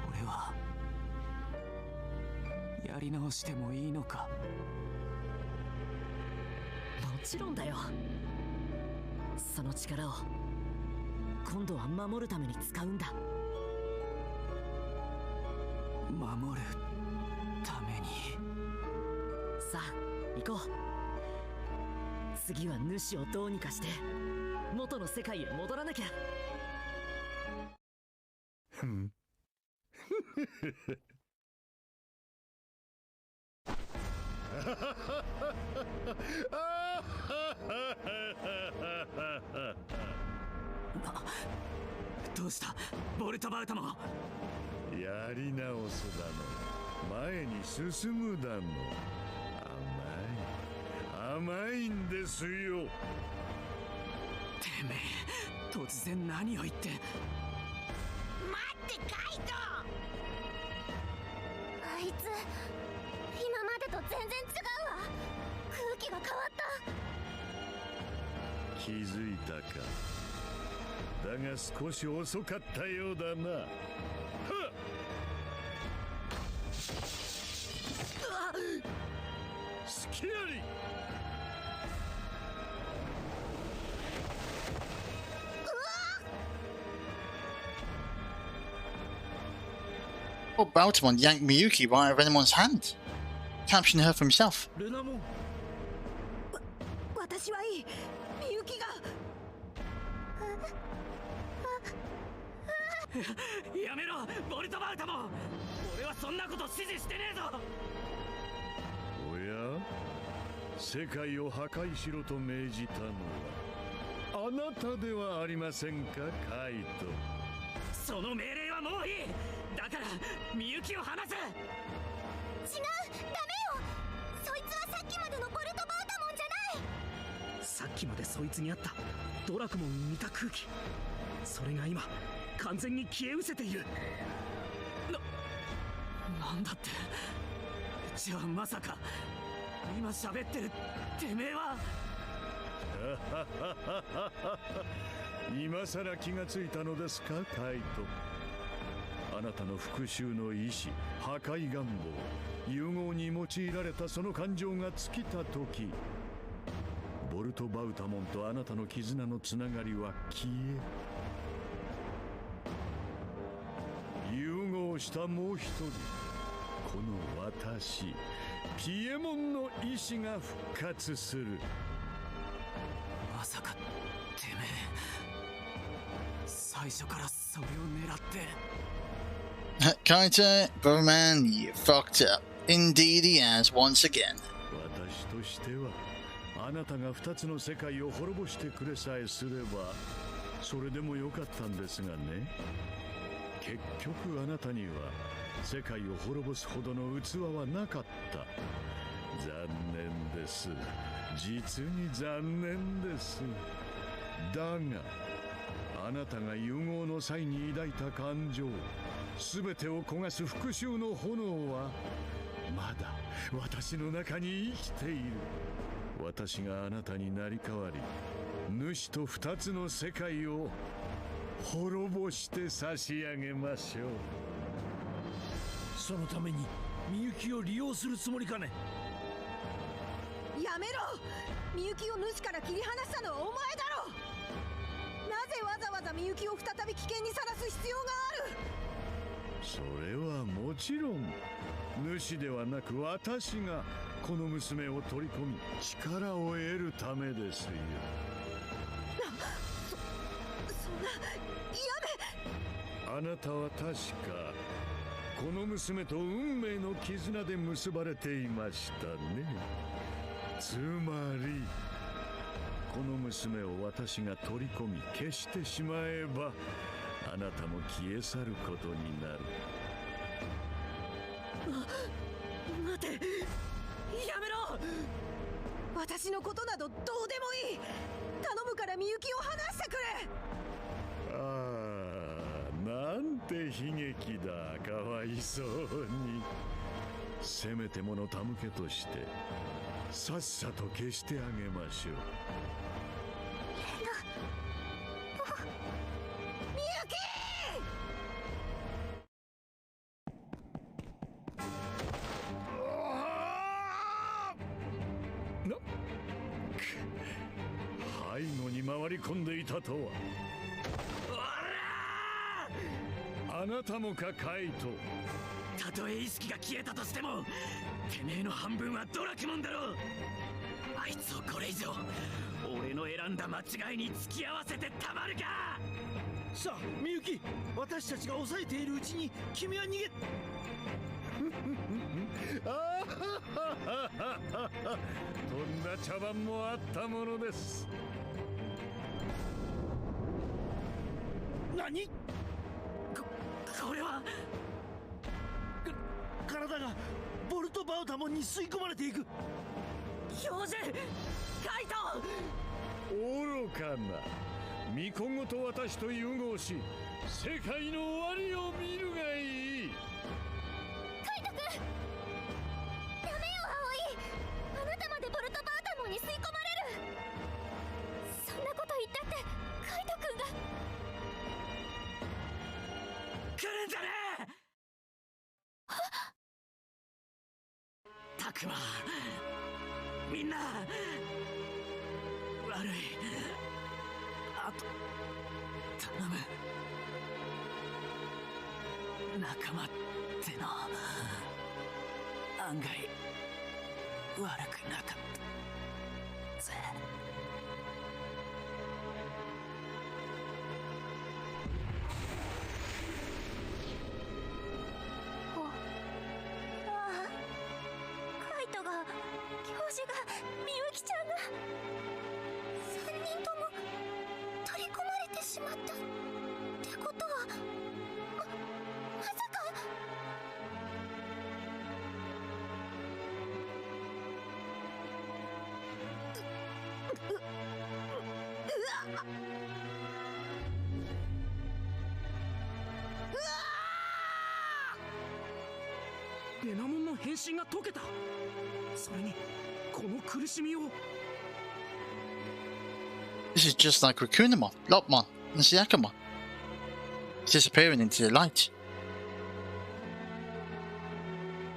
俺はやり直してもいいのか。もちろんだよ。その力を今度は守るために使うんだ。守るために。さあ行こう。次は主をどうにかして元の世界へ戻らなきゃ。ふんどうしたボルトバウトも。やり直すだの、前に進むだの、甘いんですよ。てめえ突然何を言って。待ってカイト。あいつ今までと全然違うわ。空気が変わった。気づいたか。だが少し遅かったようだな。はっ。隙あり。Well, Baltimore yanked Miyuki right out of anyone's hand, capturing her for himself. ルナモン。私はいい。みゆきが。やめろボルトバウトも。俺はそんなこと指示してねえぞ。おや、世界を破壊しろと命じたのはあなたではありませんか、カイト。その命令はもういい。だからみゆきを離せ。違う、ダメよ。さっきまでそいつにあったドラクモンに似た空気、それが今完全に消え失せている。なんだって。じゃあまさか今喋ってるてめえは今さら気がついたのですか、カイト。あなたの復讐の意志、破壊願望、融合に用いられたその感情が尽きた時、ボルトバウタモンとあなたの絆のつながりは消え、融合したもう一人、この私ピエモンの意志が復活する。まさかてめえ最初からそれを狙って。Kaito, Bowman, you fucked up. Indeed he has once again. 私としてはあなたが2つの世界を滅ぼしてくれさえすればそれでもよかったんですがね。結局あなたには世界を滅ぼすほどの器はなかった。残念です。実に残念です。だがあなたが融合の際に抱いた感情、全てを焦がす復讐の炎はまだ私の中に生きている。私があなたになり代わり主と2つの世界を滅ぼして差し上げましょう。そのためにみゆきを利用するつもりかね。やめろ。みゆきを主から切り離したのはお前だろ。なぜわざわざみゆきを再び危険にさらす必要がある。それはもちろん主ではなく私がこの娘を取り込み力を得るためですよ。そんな、やめ。あなたは確かこの娘と運命の絆で結ばれていましたね。つまりこの娘を私が取り込み消してしまえばあなたも消え去ることになる。待て、やめろ。私のことなどどうでもいい。頼むからみゆきを離してくれ。なんて悲劇だ。かわいそうに。せめてもの手向けとしてさっさと消してあげましょう。みゆき。背後に回り込んでいたとは。あなたもか、カイト。たとえ意識が消えたとしてもてめえの半分はドラクモンだろ。あいつをこれ以上俺の選んだ間違いに付き合わせてたまるか。さあみゆき、私たちが抑えているうちに君は逃げ。とんだ茶番もあったものです。何？これは体がボルトバウタモンに吸い込まれていく。標準カイト。愚かな。巫女ごと私と融合し世界の終わりを見るがいい。カイト君、ダメよ葵。あなたまでボルトバウタモンに吸い込まれる。そんなこと言ったってカイト君が来るんじゃねえ。たくま、みんな悪い。あと頼む。仲間っての案外悪くなかったぜ。カイトが、教授が、みゆきちゃんが3人とも取り込まれてしまったってことは、まさか。レナモンの変身が解けた。それにこの苦しみを。 This is just like Rakunamon, Lopmon, and Siakamon. Disappearing into the light.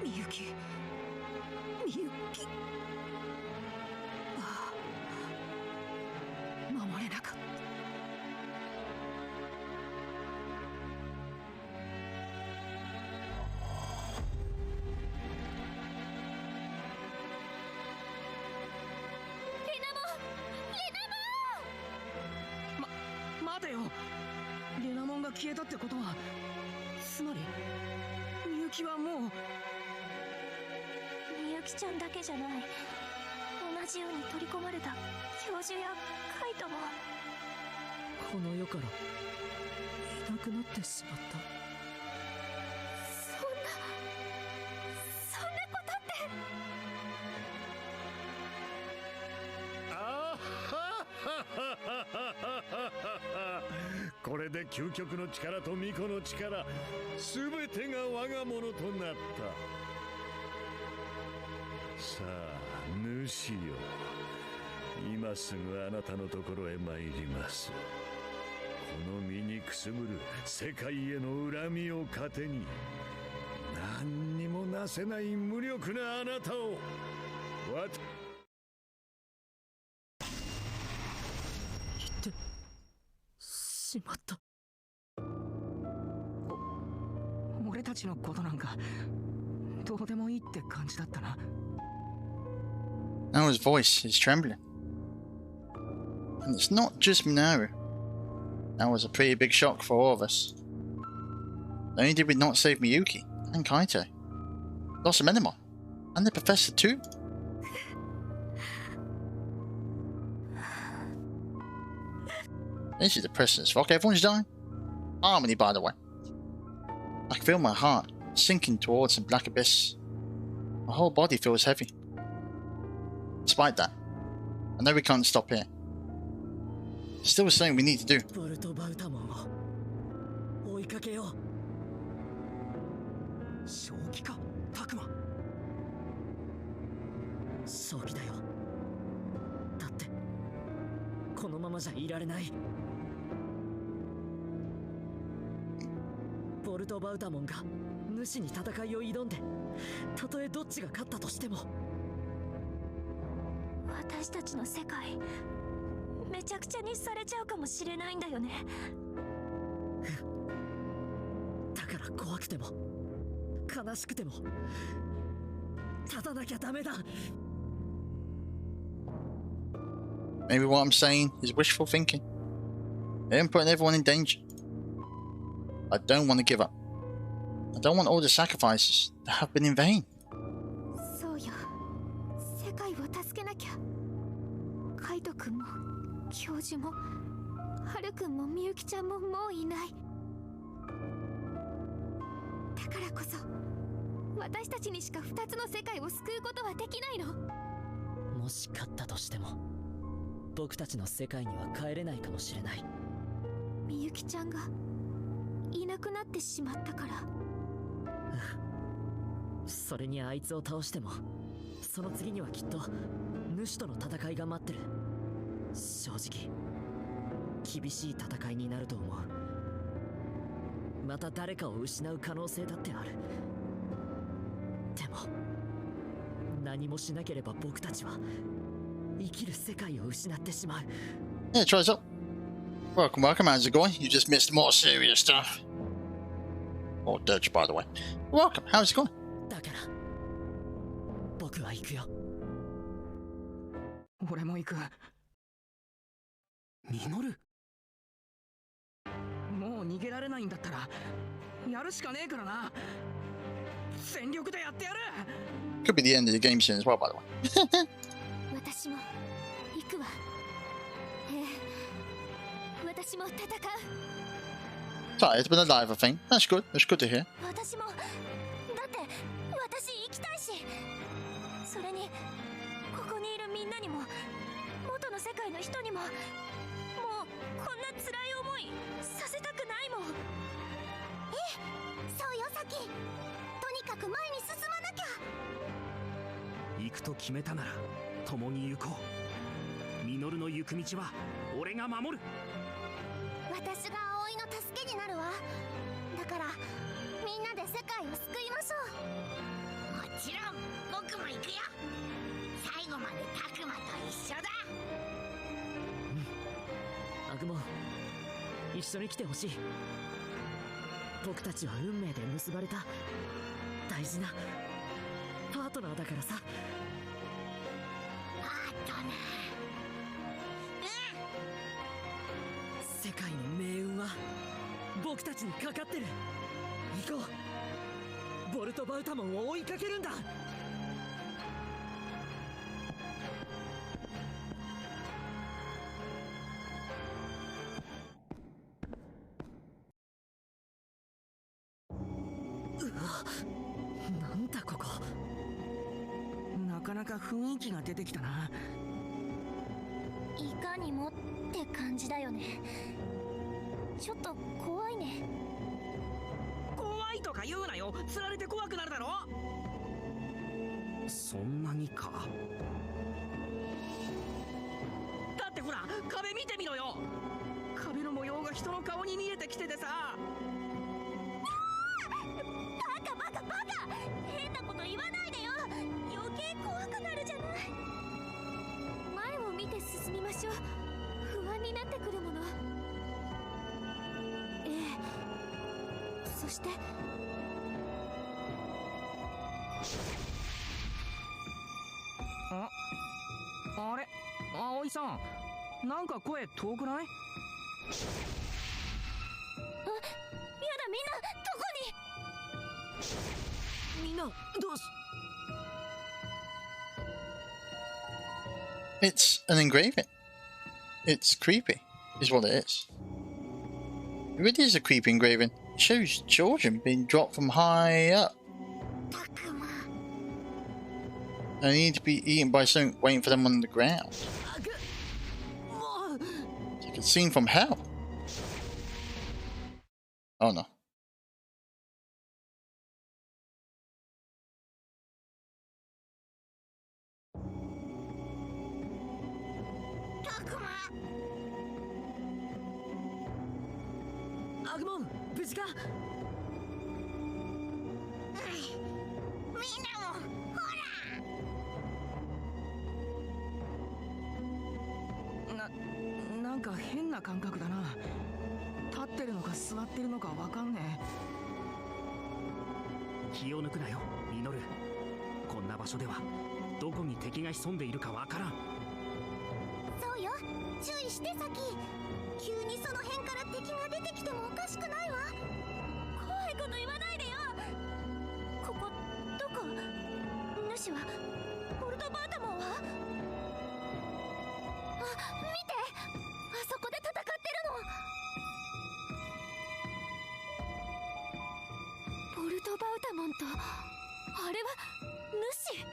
みゆき、みゆき。ああ、守れなかった。待てよ。レナモンが消えたってことは、つまりみゆきはもう。みゆきちゃんだけじゃない。同じように取り込まれた教授やカイトも。この世からいなくなってしまった。そんなことって。あこれで究極の力と巫女の力、すべてが我がものとなった。さあ主よ、今すぐあなたのところへ参ります。この身にくすぶる世界への恨みを糧に、何にもなせない無力なあなたをしまった。俺たちのことなんかどうでもいいって感じだったな。 Nao's voice is trembling. And it's not just Naru. That was a pretty big shock for all of us. Not only did we not save Miyuki and Kaito, lost Amenemon, and the professor too. This is depressing as fuck. Everyone's dying. Harmony, by the way. I can feel my heart sinking towards some black abyss. My whole body feels heavy. Despite that, I know we can't stop here. There's still something we need to do. ボルトバウタモンを追いかけよう。正気か、タクマ。正気だよ。だってこのままじゃいられない。ボルトバウタモンが主に戦いを挑んで、たとえどっちが勝ったとしても、私たちの世界めちゃくちゃにされちゃうかもしれないんだよね。だから怖くても悲しくても立たなきゃダメだ。 Maybe what I'm saying is wishful thinking. I am putting everyone in danger. I don't want to give up. I don't want all the sacrifices to have been in vain. そうよ。世界を助けなきゃ。カイト君も教授もハル君もみゆきちゃんももういない。だからこそ私たちにしか2つの世界を救うことはできないの。もし勝ったとしても僕たちの世界には帰れないかもしれない。みゆきちゃんがいなくなってしまったから。それにあいつを倒してもその次にはきっと主との戦いが待ってる。正直厳しい戦いになると思う。また誰かを失う可能性だってある。でも何もしなければ僕たちは生きる世界を失ってしまう。Yeah, try this up. Welcome, how's it going? You just missed more serious stuff. Or Dutch, by the way. Welcome, how's it going? だから僕は行くよ。俺も行く。ミノル、もう逃げられないんだったらやるしかねえからな。全力でやってやる。 Could be the end of the game soon as well, by the way. 私も行くわ。私も戦う。 Sorry, it's been alive, I think. That's good. That's good to hear. 私もだって私行きたいし、それにここにいるみんなにも元の世界の人にももくと決めたなら共に行こう。ミノルの行く道は俺が守る。私が葵の助けになるわ。だからみんなで世界を救いましょう。もちろん僕も行くよ。最後までタクマと一緒だ。アグモン、一緒に来てほしい。僕たちは運命で結ばれた大事なパートナーだからさ。パートナー。世界の命運は僕たちにかかってる。行こう。ボルトバウタモンを追いかけるんだ。なんだここ。なかなか雰囲気が出てきたな。いかにもって感じだよね。ちょっと怖いね。怖いとか言うなよ。釣られて怖くなるだろ。そんなにか。だってほら、壁見てみろよ。壁の模様が人の顔に見えてきててさ。バカバカバカ、変なこと言わないでよ。余計怖くなるじゃない。前を見て進みましょう。不安になってくるもの。ええ、そしてあれ、葵さん、なんか声遠くない？やだ、みんなどこに？みんなどうし。 It's an engraving. It's creepy, is what it is. It really is a creepy engraving. It shows children being dropped from high up. And they need to be eaten by something waiting for them on the ground. It's like a scene from hell. Oh no. Agumon, 無事か？みんなもほら。なんか変な感覚だな。立ってるのか座ってるのかわかんねえ。気を抜くなよ、ミノル。こんな場所ではどこに敵が潜んでいるかわからん。そうよ、注意してサキ。急にその辺から敵が出てきてもおかしくないわ。怖いこと言わないでよ。ここどこ？主はボルトバータモンは？あ、見て、あそこで戦ってるの。ボルトバウタモンとあれは主？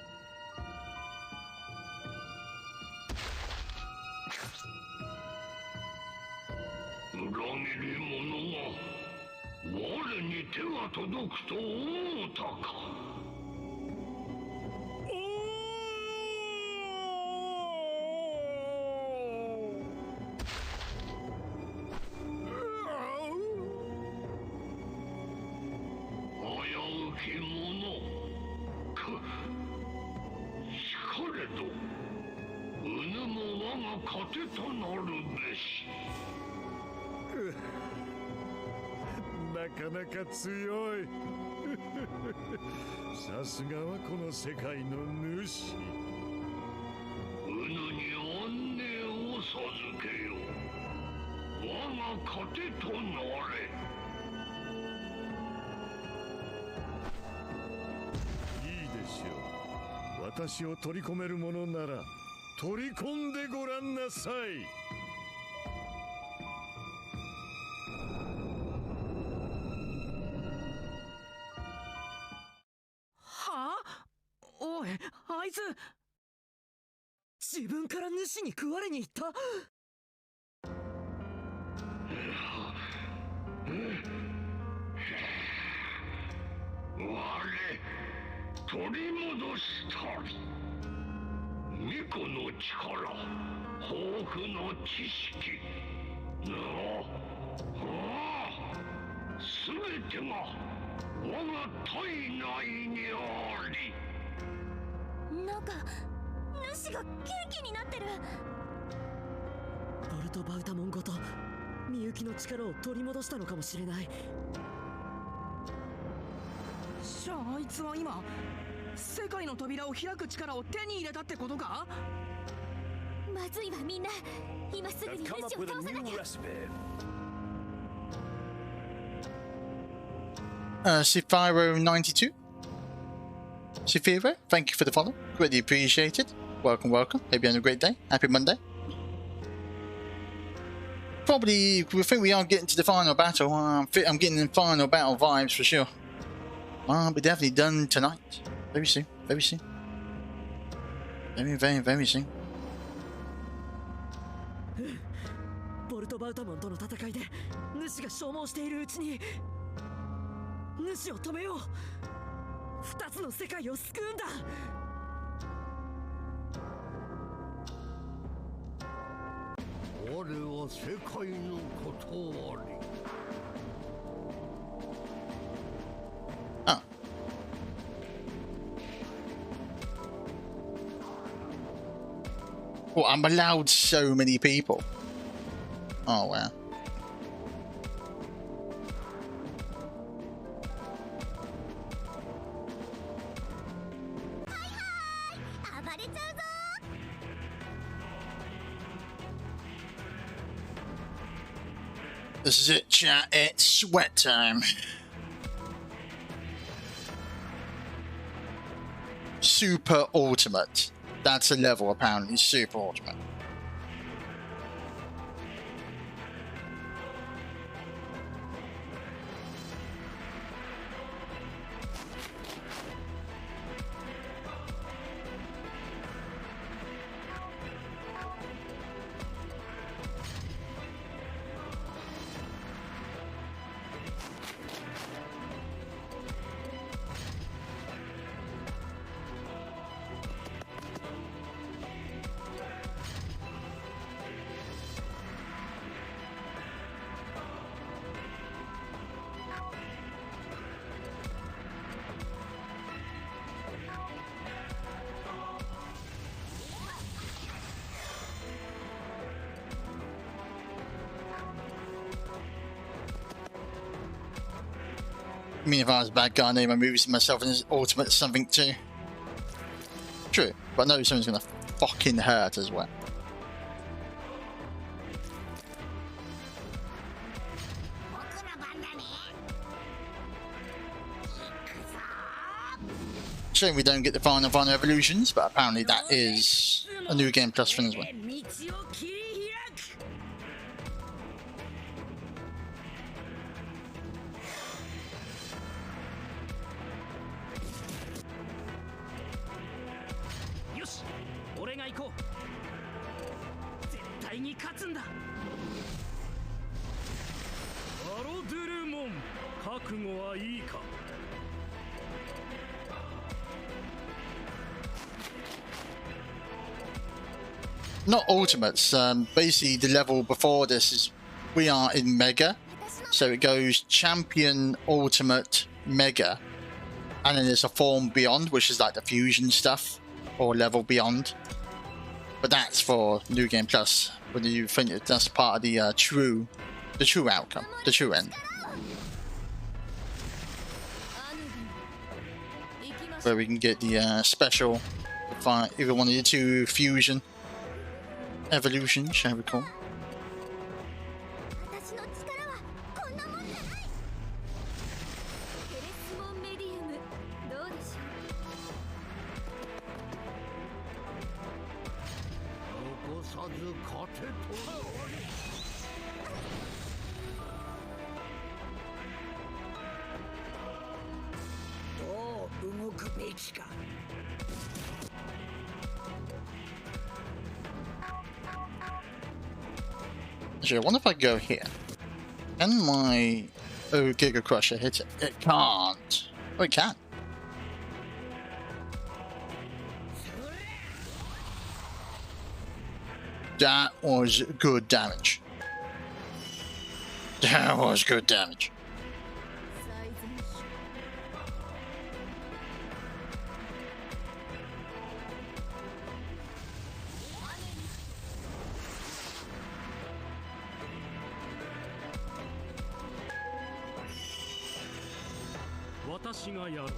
裏切り者が我に手が届くと思うたか。危うき者しかれどうぬも我が糧となるべし。なかなか強い。さすがはこの世界の主。うぬに安寧を授けよう。我が糧となれ。いいでしょう。私を取り込めるものなら取り込んでごらんなさい。おい、あいつ自分から主に食われに行った。我取り戻したり。巫女の力、豊富の知識、すべてが我が体内にあり。なんか主が元気になってる。ボルトバウタモンごとみゆきの力を取り戻したのかもしれない。じゃああいつは今世界の扉を開く力を手に入れたってことか？まずいわみんな、今すぐに主を倒さなきゃ。Sifiro92. Sifiro, thank you for the follow. Greatly appreciated. Welcome, welcome. Hope you're having a great day. Happy Monday. Probably, we think we are getting to the final battle. I'm getting the final battle vibes for sure. I'll be definitely done tonight. Very soon, very soon. Very, very, very soon. ボルトバウタモンとの戦いで主が消耗しているうちに主を止めよう。二つの世界を救うんだ。我は世界のことあり。Oh. Well, I'm allowed so many people. Oh, wow. This is it, chat. It's sweat time. Super Ultimate. That's a level, apparently. Super Ultimate. I mean, if I was a bad guy, I'd name my movies myself as Ultimate something too. True, but I know someone's gonna fucking hurt as well. Shame we don't get the final evolutions, but apparently that is a new game plus thing as well. Not ultimates, basically the level before this is we are in Mega, so it goes Champion, Ultimate, Mega, and then there's a form beyond, which is like the fusion stuff, or level beyond, but that's for New Game Plus, whether you think that's part of the true outcome, the true end. Where we can get the special, either one of the two fusion evolution, shall we call? Actually, I wonder if I go here. Can my Giga Crusher hit it? It can't. Oh, it can. That was good damage. That was good damage. 私がやろう。ア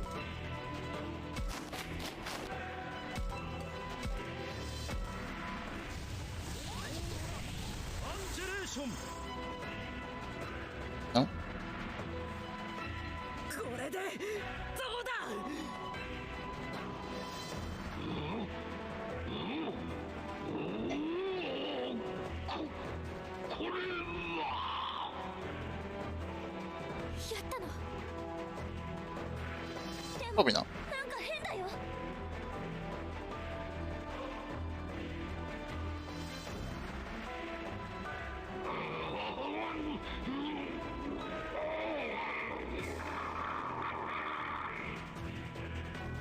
ンジェレーション。あ？これでどうだ？これはやったの。 Probably not. なんか変だよ。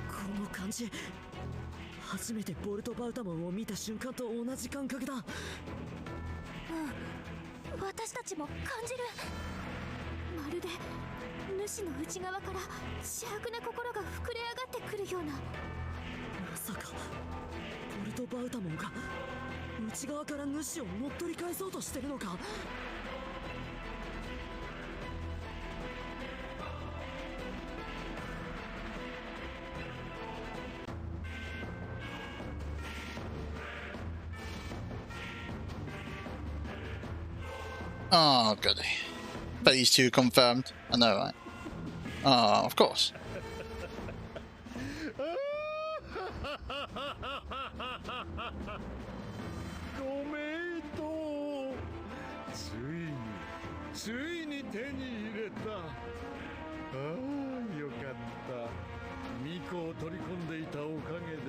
この感じ、初めてボルトバウタモンを見た瞬間と同じ感覚だ。うん、私たちも感じる。まるで主の内側から邪悪な心が膨れ上がってくるような。まさかボルトバウタモンが内側から主を乗っ取り返そうとしてるのか。Oh, goody. Phase 2 confirmed. I know, right? Oh, of course. ご名答。ついに手に入れた。ああ、よかった。巫女を取り込んでいたおかげで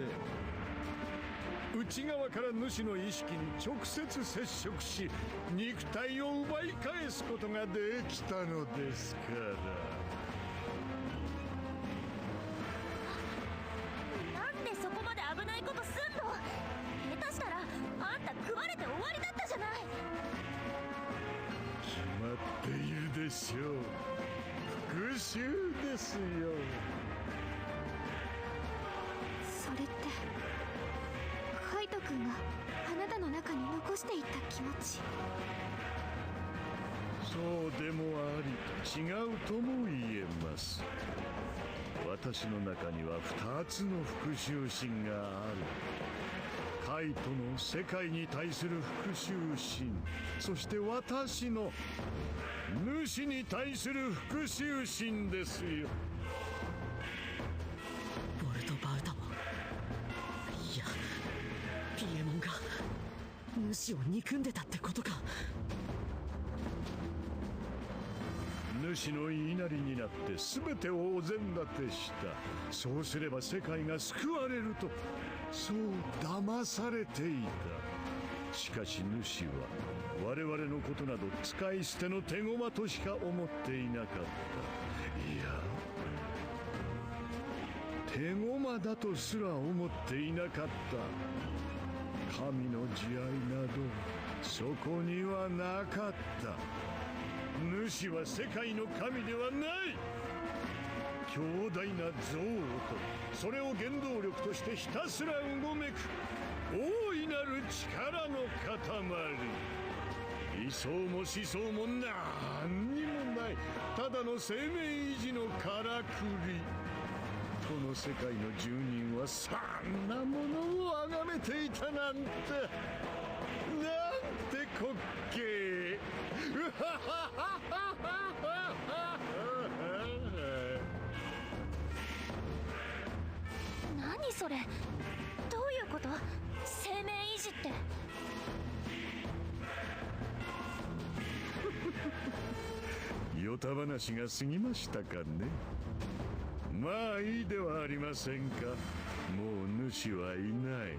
内側から主の意識に直接接触し、肉体を奪い返すことができたのですから。なんでそこまで危ないことすんの？下手したらあんた食われて終わりだったじゃない。決まっているでしょう。復讐ですよ。それってカイト君があなたの中に残していった気持ち。そうでもあり、違うとも言えます。私の中には2つの復讐心がある。カイトの世界に対する復讐心、そして私の主に対する復讐心ですよ。ボルトバウタモン、いやピエモンが主を憎んでたってことか。主の言いなりになって全てをお膳立てした。そうすれば世界が救われると、そう騙されていた。しかし主は我々のことなど使い捨ての手駒としか思っていなかった。いや、手駒だとすら思っていなかった。神の慈愛などそこにはなかった。主は世界の神ではない。強大な憎悪とそれを原動力としてひたすらうごめく大いなる力の塊。理想も思想も何にもない、ただの生命維持のからくり。この世界の住人はそんなものを崇めていたなんて、なんて滑稽。何それ？どういうこと？生命維持って。ヨタ話が過ぎましたかね。まあいいではありませんか。もう主はいない。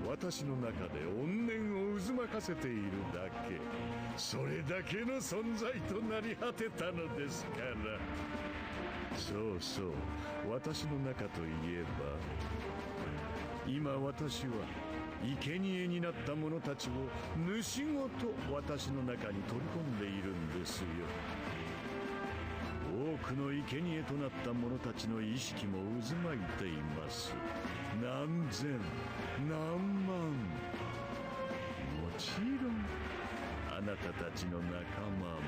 私の中で怨念を渦巻かせているだけ、それだけの存在となり果てたのですから。そうそう、私の中といえば、今私は生贄になった者たちを主ごと私の中に取り込んでいるんですよ。多くの生贄となった者たちの意識も渦巻いています。何千何万、もちろんあなたたちの仲間も。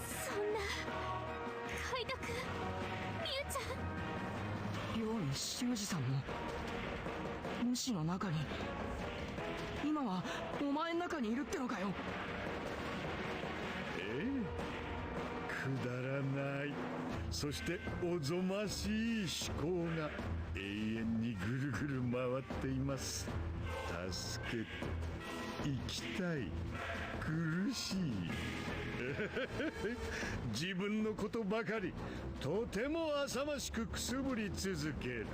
そんなカイトくん、みゆちゃん。ように修二さんも主の中に、今はお前の中にいるってのかよ。くだらない、そしておぞましい思考が永遠にぐるぐる回っています。助けて、生きたい、苦しい自分のことばかりとても浅ましくくすぶり続ける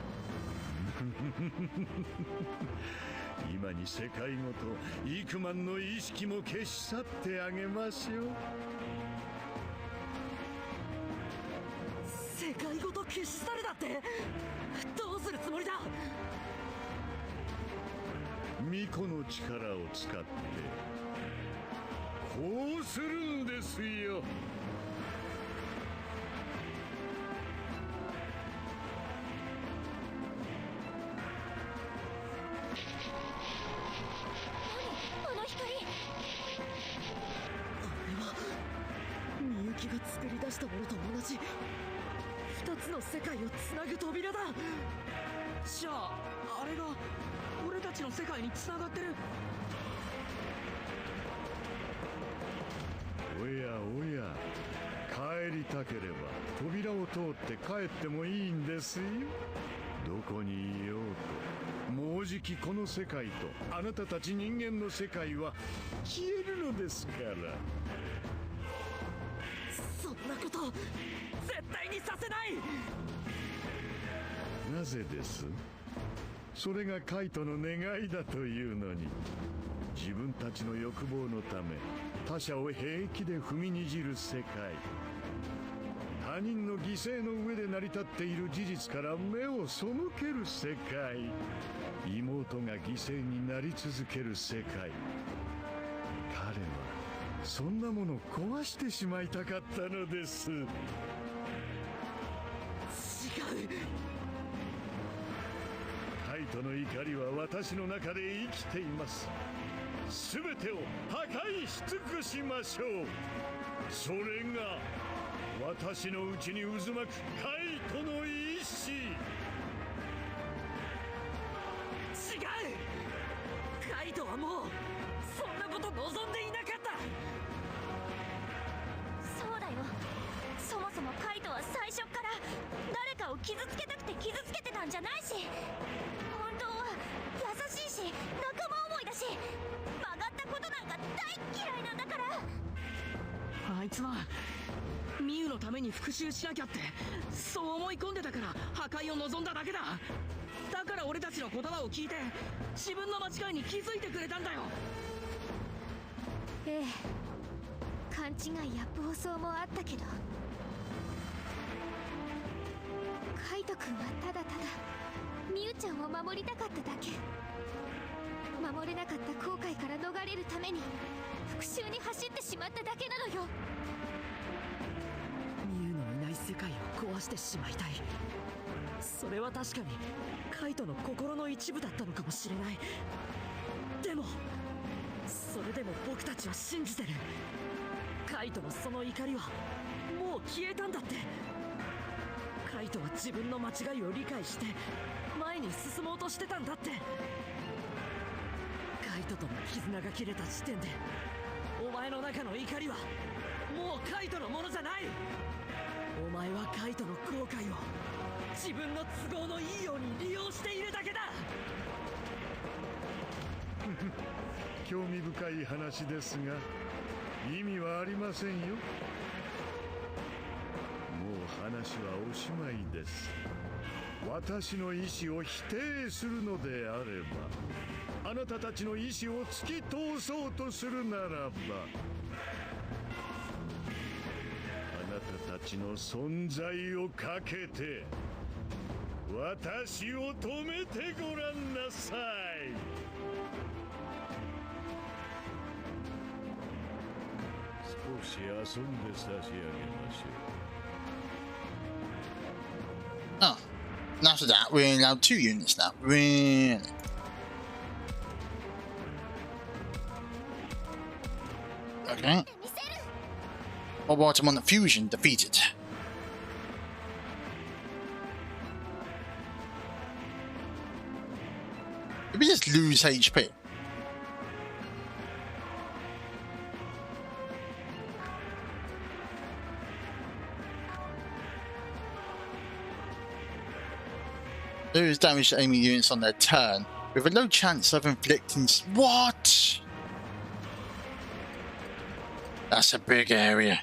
今に世界ごと幾万の意識も消し去ってあげましょう。世界ごと消し去るだって。どうするつもりだ。巫女の力を使ってこうするんですよ。あの光。あれはみゆきが作り出したものと同じ二つの世界をつなぐ扉だ。じゃああれが俺たちの世界に繋がってる。おやおや、帰りたければ扉を通って帰ってもいいんですよ。どこにいようと、もうじきこの世界とあなたたち人間の世界は消えるのですから。そんなこと絶対にさせない。なぜです？それがカイトの願いだというのに。自分たちの欲望のため他者を平気で踏みにじる世界、他人の犠牲の上で成り立っている事実から目を背ける世界、妹が犠牲になり続ける世界。彼はそんなものを壊してしまいたかったのです。違う。カイトの怒りは私の中で生きています。全てを破壊し尽くしましょう。それが私のうちに渦巻くカイトの意志。違う。カイトはもうそんなこと望んでいなかった。そうだよ。そもそもカイトは最初から誰かを傷つけたくて傷つけてたんじゃないし、本当は優しいし仲間思いだし、曲がったことなんか大嫌いなんだから。あいつはミユのために復讐しなきゃってそう思い込んでたから破壊を望んだだけだ。だから俺たちの言葉を聞いて自分の間違いに気づいてくれたんだよ。ええ、勘違いや暴走もあったけど、カイト君はただただミユちゃんを守りたかっただけ。守れなかった後悔から逃れるために復讐に走ってしまっただけなのよ。ミユのいない世界を壊してしまいたい。それは確かにカイトの心の一部だったのかもしれない。でもそれでも僕たちは信じてる。カイトのその怒りはもう消えたんだって。カイトは自分の間違いを理解して前に進もうとしてたんだって。カイトとの絆が切れた時点でお前の中の怒りはもうカイトのものじゃない。お前はカイトの後悔を自分の都合のいいように利用しているだけだ。興味深い話ですが意味はありませんよ。もう話はおしまいです。私の意志を否定するのであれば、あなたたちの意志を突き通そうとするならば、あなたたちの存在をかけて私を止めてごらんなさい。少し遊んで差し上げましょう。 Oh, and after that, we're allowed 2 units now. Really? Okay. Robotimon Fusion defeated. Did we just lose HP? There is damage to enemy units on their turn, with a low chance of inflicting. What? That's a big area.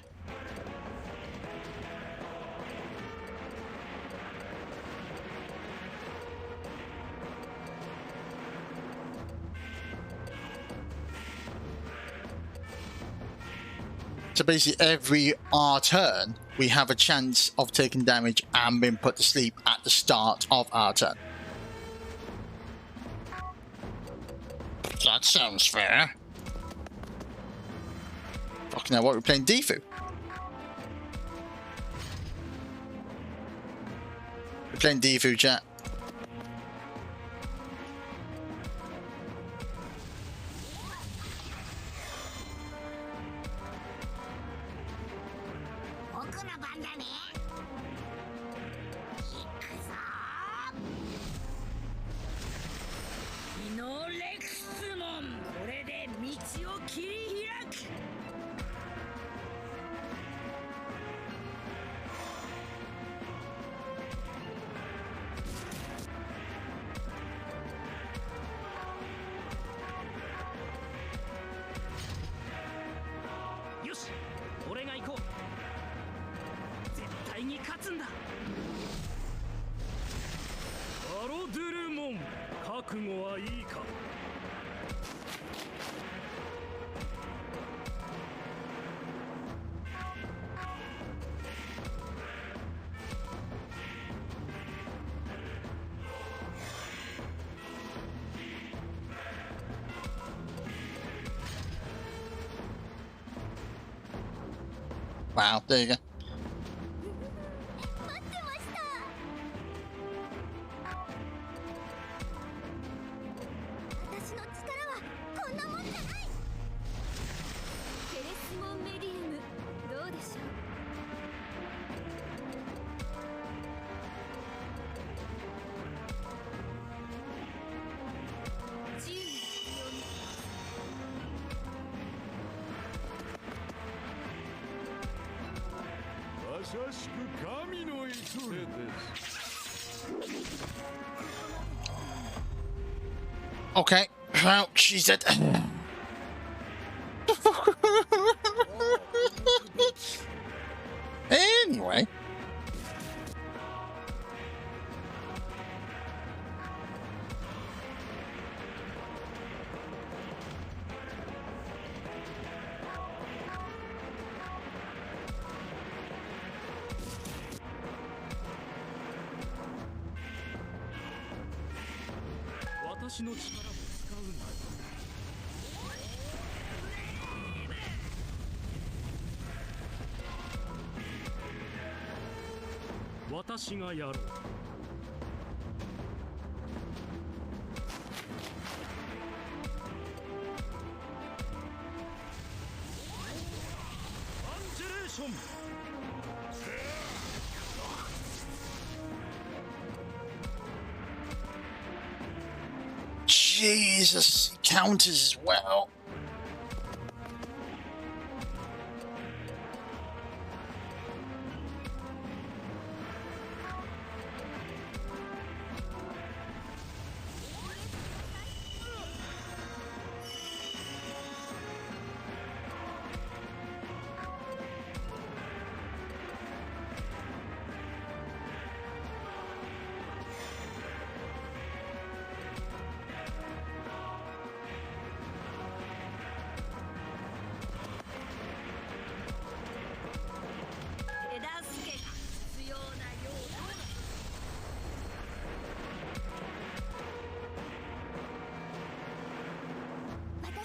So basically every our turn, we have a chance of taking damage and being put to sleep at the start of our turn. That sounds fair. Fucking hell, what, we're playing Defu? We're playing Defu, chat. Wow, there you go. Okay, well, she said. Anyway. Jesus, he counters as well.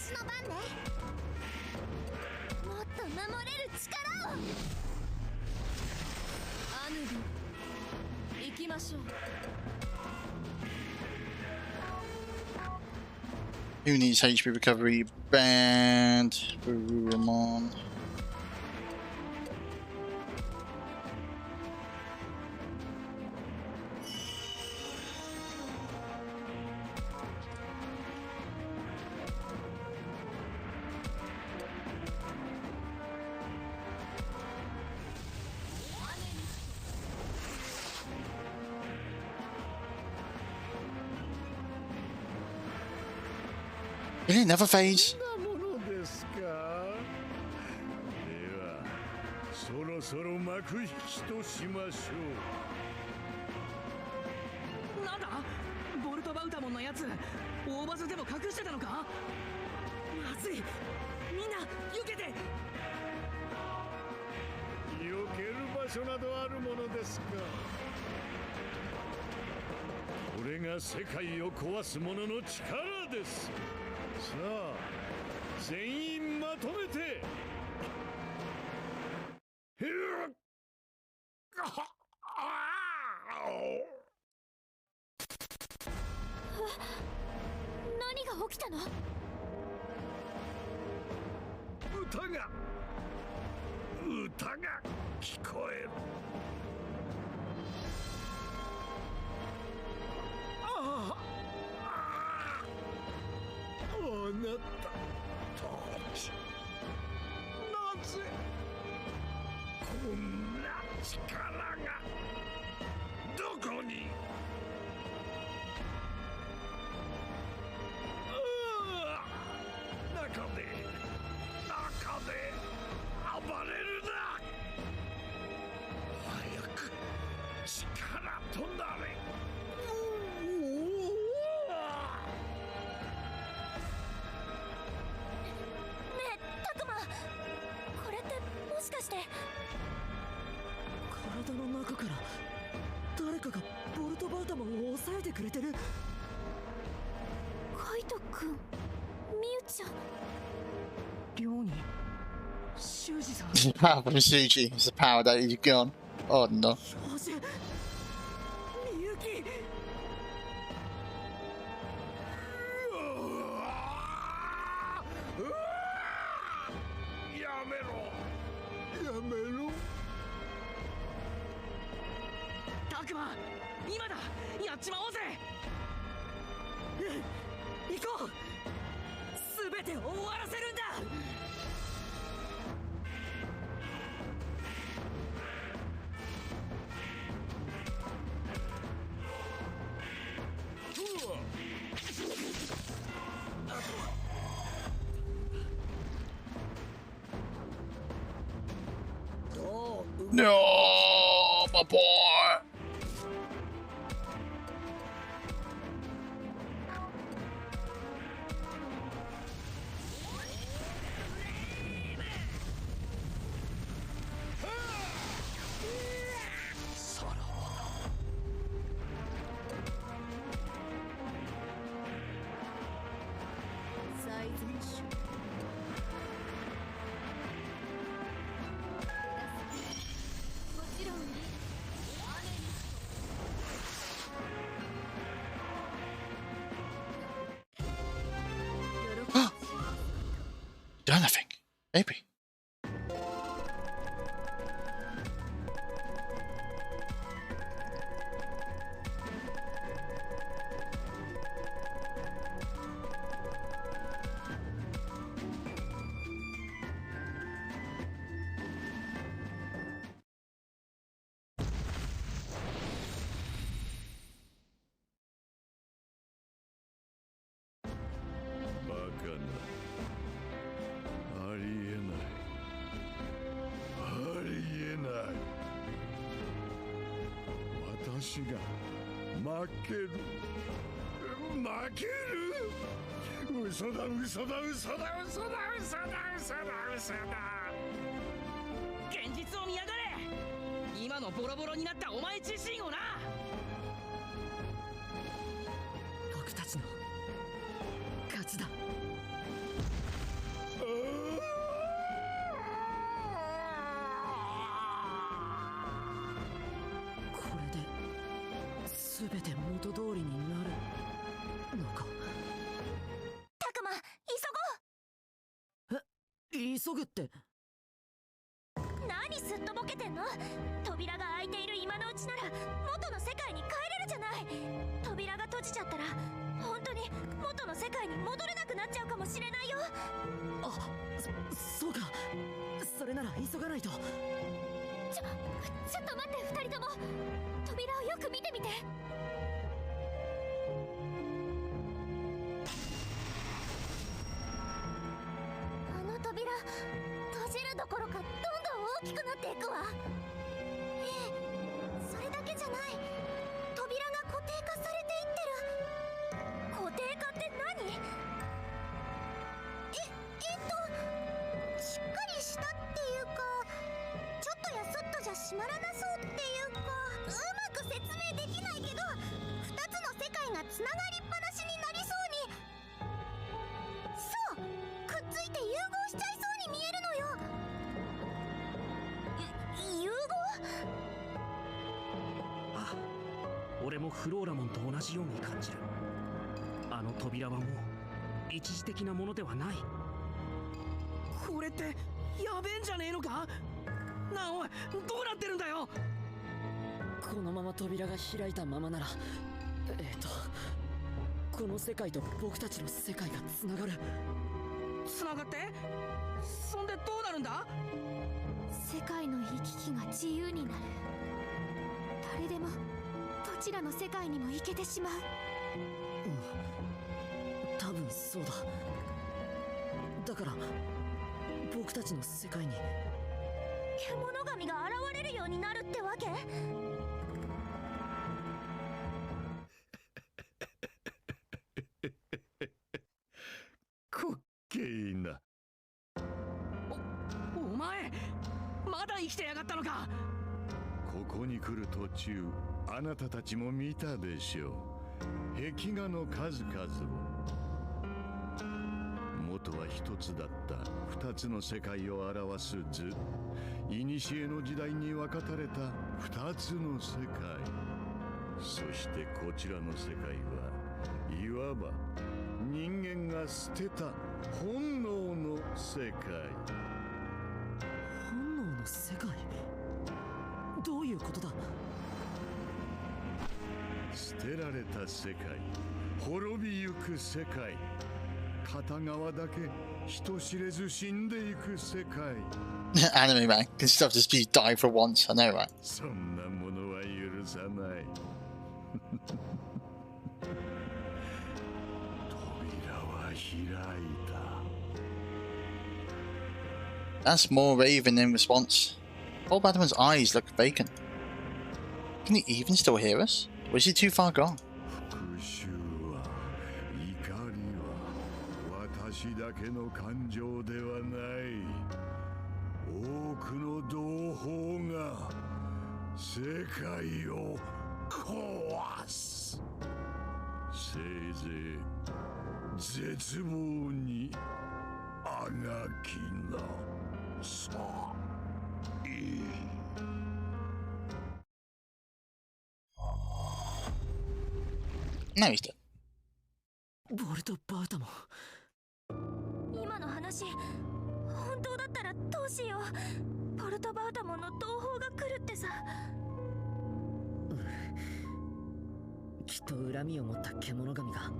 私の番ね。もっと守れる力を。アヌビ、行きましょう。 Who needs HP recovery? Banned. Bururumon. Really? Never phase? なものですか。ではそろそろ幕引きとしましょう。なんだボルトバウタモンのやつ大バズでも隠してたのか。まずい、みんな避けて。避ける場所などあるものですか。これが世界を壊す者の力です。さあ全員まとめて。何が起きたの？歌が聞こえる。あなたたち、なぜこんな力がどこに。中で暴れるな。早く力となれ。これってもしかして体の中から誰かがボルトバウタモンを抑えてくれてる。カイト君、ミユちゃん。寮に修二さん。 The power from Suji is the power that he's gone. Oh no. 教授、みゆき。やめろ。タクマ、今だ、やっちまおうぜ。行こう。すべてを終わらせるんだ。No, my boy. Done, I think. Maybe.私が負ける。嘘だ。現実を見やがれ。今のボロボロになったお前自身をな。僕たちの勝ちだ。べて元通りになるのか。たくま、急ごう。急ぐって。何すっとぼけてんの。扉が開いている今のうちなら元の世界に帰れるじゃない。扉が閉じちゃったら本当に元の世界に戻れなくなっちゃうかもしれないよ。あ、そうか。それなら急がないと。ちょっと待って、二人とも扉をよく見てみて。あの扉閉じるどころかどんどん大きくなっていくわ。ええ、それだけじゃない。扉が固定化されていってる。固定化って何？しっかりしたっていうか、ちょっとやそっとじゃ閉まらなそうっていうか、うまく説明できないけど、二つの世界がつながりっぱなしになりそうに。そう、くっついて融合しちゃいそうに見えるのよ。融合？あ、俺もフローラモンと同じように感じる。あの扉はもう一時的なものではない。これってやべえんじゃねえのか。なあおい、どうなってるんだよ。このまま扉が開いたままなら、この世界と僕たちの世界がつながる。つながって、そんでどうなるんだ。世界の行き来が自由になる。誰でもどちらの世界にも行けてしまう。多分そうだ。だから僕たちの世界に獣神が現れるようになるってわけ？こっけいな。お前まだ生きてやがったのか。ここに来る途中、あなたたちも見たでしょう。壁画の数々を。元は一つだった二つの世界を表す図。古の時代に分かたれた二つの世界。そしてこちらの世界はいわば人間が捨てた本能の世界。本能の世界？どういうことだ。捨てられた世界、滅びゆく世界、片側だけ人知れず死んでいく世界。Anime man can stuff just be die for once. I know, right? そんなものは許さない。扉は開いた。That's more Raven in response. Old Badman's eyes look vacant. Can he even still hear us? Or is he too far gone? 復讐は、怒りは、私だけの感情ではない。多くの同胞が世界を壊す。せいぜい絶望にあがきなさい。No, he's dead. ボルト・バウタも。今の話本当だったらどうしよう。ポルトバウタモンの同胞が来るってさ。きっと恨みを持った獣神が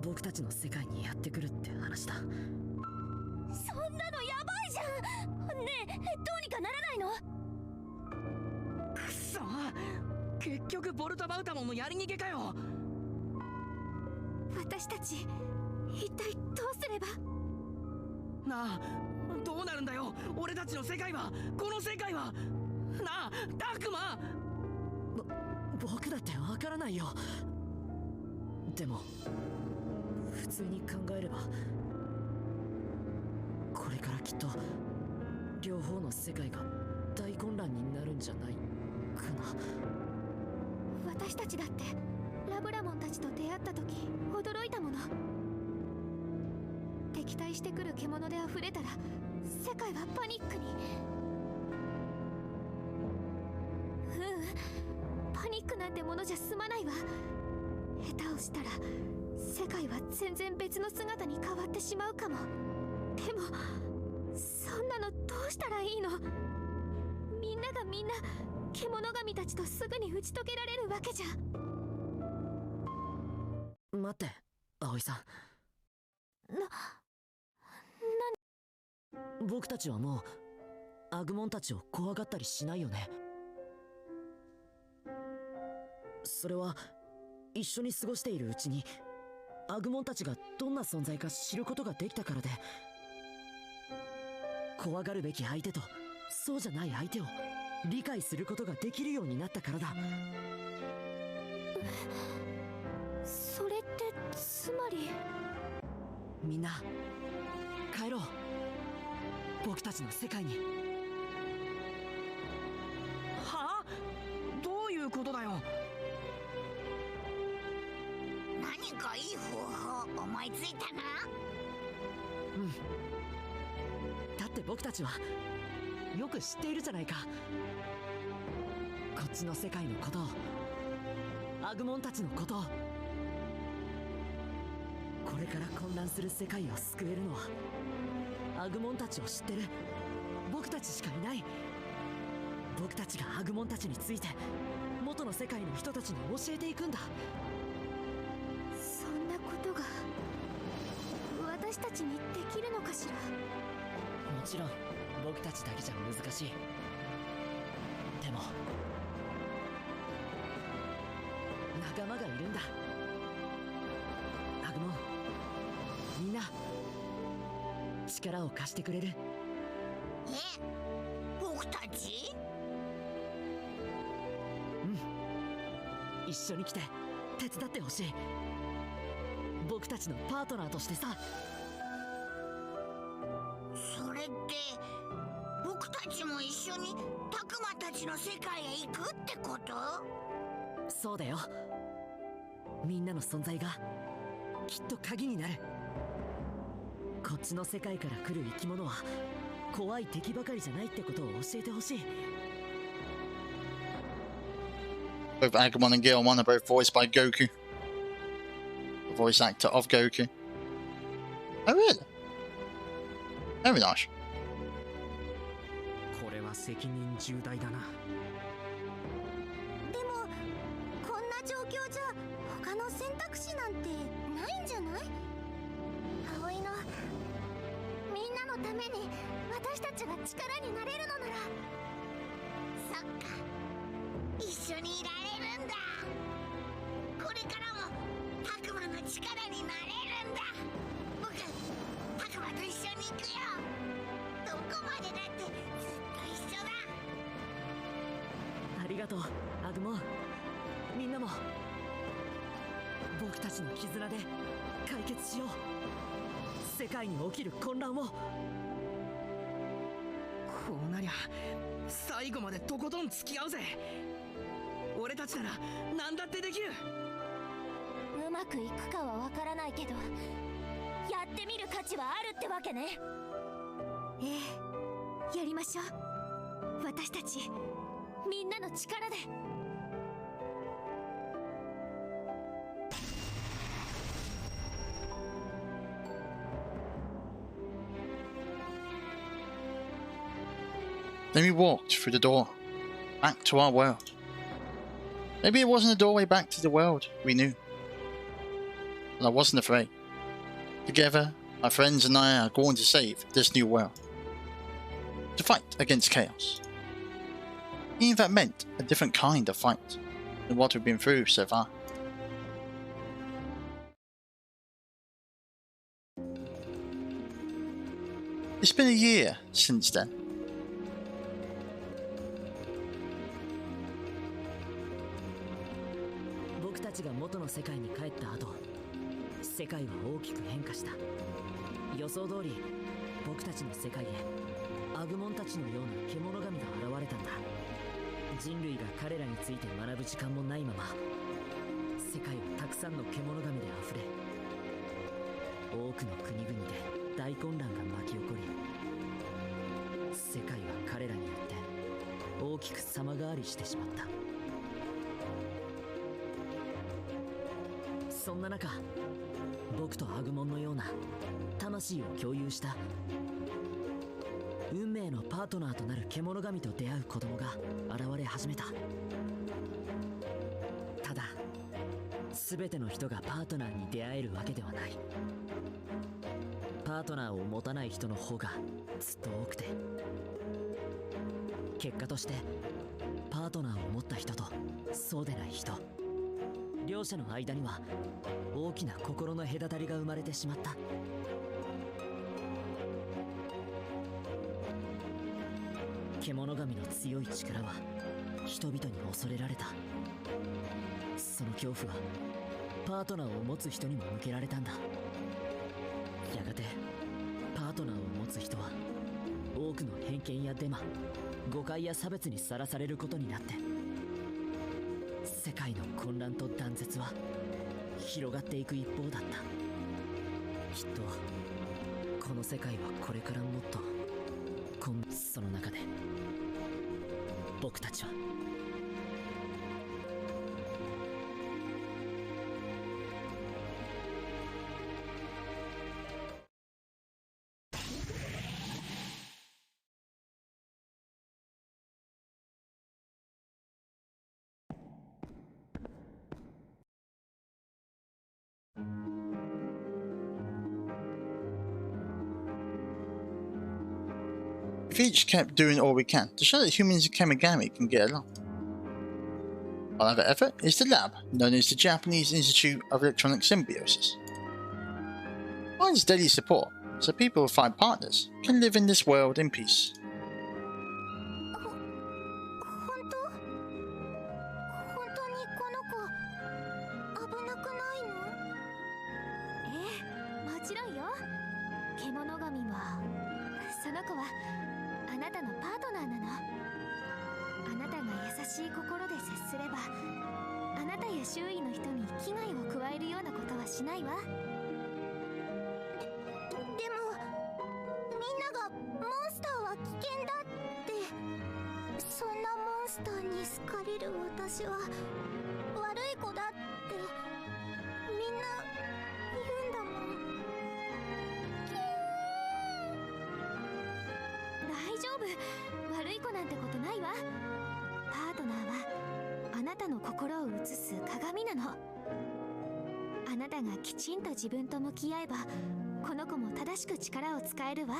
僕たちの世界にやってくるって話だ。そんなのやばいじゃん。ねえ、どうにかならないの？くそ、結局ボルトバウタモンのやり逃げかよ。私たち一体どうすれば。なあ、どうなるんだよ。俺たちの世界は、この世界は。なあ、タクマ。僕だってわからないよ。でも普通に考えればこれからきっと両方の世界が大混乱になるんじゃないかな。私たちだってラブラモンたちと出会った時驚いたもの。敵対してくる獣で溢れたら世界はパニックに。パニックなんてものじゃ済まないわ。下手をしたら世界は全然別の姿に変わってしまうかも。でもそんなのどうしたらいいの？みんながみんな獣神たちとすぐに打ち解けられるわけじゃ。待って、葵さん。僕たちはもうアグモンたちを怖がったりしないよね。それは一緒に過ごしているうちにアグモンたちがどんな存在か知ることができたからで、怖がるべき相手とそうじゃない相手を理解することができるようになったからだ。それってつまり、みんな帰ろう、僕たちの世界に。はあ？どういうことだよ。何かいい方法思いついたな。うん。だって僕たちはよく知っているじゃないか、こっちの世界のことを、アグモンたちのことを。これから混乱する世界を救えるのはアグモンたちを知ってる僕たちしかいない。僕たちがアグモンたちについて元の世界の人たちに教えていくんだ。そんなことが私たちにできるのかしら。もちろん僕たちだけじゃ難しい。でも仲間がいるんだ。アグモン、みんな力を貸してくれる？え、僕たち？うん、一緒に来て手伝ってほしい。僕たちのパートナーとしてさ。それって僕たちも一緒にタクマたちの世界へ行くってこと？そうだよ。みんなの存在がきっと鍵になる。こっちの世界から来る生き物は怖い敵ばかりじゃないってことを教えてほしい。Both Agumon and Gilmon are both voiced by Goku, the voice actor of Goku. Oh really? Very nice. これは責任重大だな。でもこんな状況じゃ他の選択肢なんてないんじゃない？葵のみんなのために私たちが力になれるのなら。そっか、一緒にいられるんだ。これからもタクマの力になれるんだ。僕、タクマと一緒に行くよ。どこまでだってずっと一緒だ。ありがとうアグモン。みんなも僕たちの絆で解決しよう、世界に起きる混乱を。こうなりゃ最後までとことん付き合うぜ。俺たちなら何だってできる。うまくいくかはわからないけど、やってみる価値はあるってわけね。ええ、やりましょう。私たちみんなの力で。Then we walked through the door, back to our world. Maybe it wasn't a doorway back to the world we knew. But I wasn't afraid. Together, my friends and I are going to save this new world. To fight against chaos. Even if that meant a different kind of fight than what we've been through so far. It's been a year since then.僕たちが元の世界に帰った後、世界は大きく変化した。予想通り僕たちの世界へアグモンたちのような獣神が現れたんだ。人類が彼らについて学ぶ時間もないまま、世界はたくさんの獣神であふれ、多くの国々で大混乱が巻き起こり、世界は彼らによって大きく様変わりしてしまった。そんな中、僕とアグモンのような魂を共有した運命のパートナーとなる獣神と出会う子供が現れ始めた。ただ全ての人がパートナーに出会えるわけではない。パートナーを持たない人の方がずっと多くて、結果としてパートナーを持った人とそうでない人、両者の間には大きな心の隔たりが生まれてしまった。獣神の強い力は人々に恐れられた。その恐怖はパートナーを持つ人にも向けられたんだ。やがてパートナーを持つ人は多くの偏見やデマ、誤解や差別にさらされることになって、世界の混乱と断絶は広がっていく一方だった。きっとこの世界はこれからもっとその中で僕たちはIf each kept doing all we can to show that humans and Kamigami can get along. Another effort is the lab, known as the Japanese Institute of Electronic Symbiosis. Provides daily support so people with 5 partners can live in this world in peace. 私は悪い子だってみんな言うんだもん。大丈夫、悪い子なんてことないわ。パートナーはあなたの心を映す鏡なの。あなたがきちんと自分と向き合えば、この子も正しく力を使えるわ。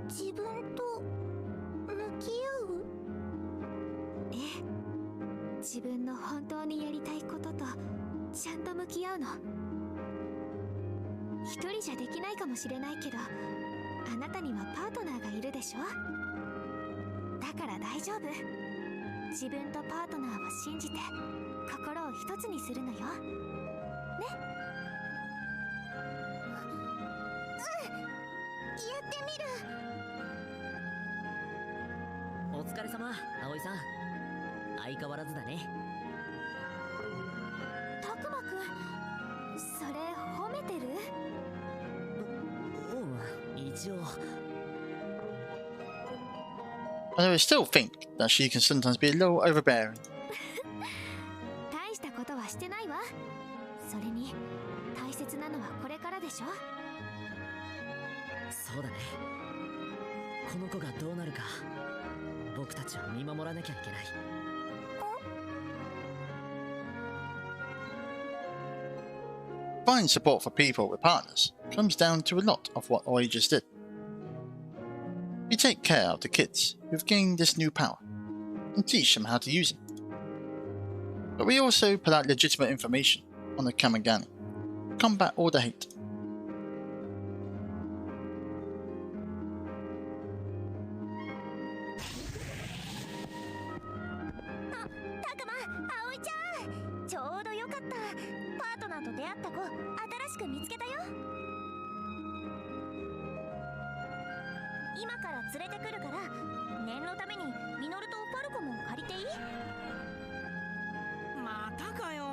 自分と向き合う？ええ、自分の本当にやりたいこととちゃんと向き合うの。一人じゃできないかもしれないけど、あなたにはパートナーがいるでしょ。だから大丈夫。自分とパートナーを信じて心を一つにするのよ。ね。やってみる。お疲れ様、葵さん。相変わらずだね。たくまくん、それ褒めてる？一応。And I still think that she can sometimes be a little overbearing. 大したことはしてないわ。それに大切なのはこれからでしょ。そうだね。この子がどうなるか僕たちは見守らなきゃいけない。Finding support for people with partners comes down to a lot of what Oi just did. We take care of the kids who've gained this new power and teach them how to use it. But we also put out legitimate information on the Kamigami to combat all the hate. たくま、葵ちゃん、ちょうどよかった。パートナーと出会った子、新しく見つけたよ。今から連れてくるから、念のためにミノルとパルコも借りていい？またかよ。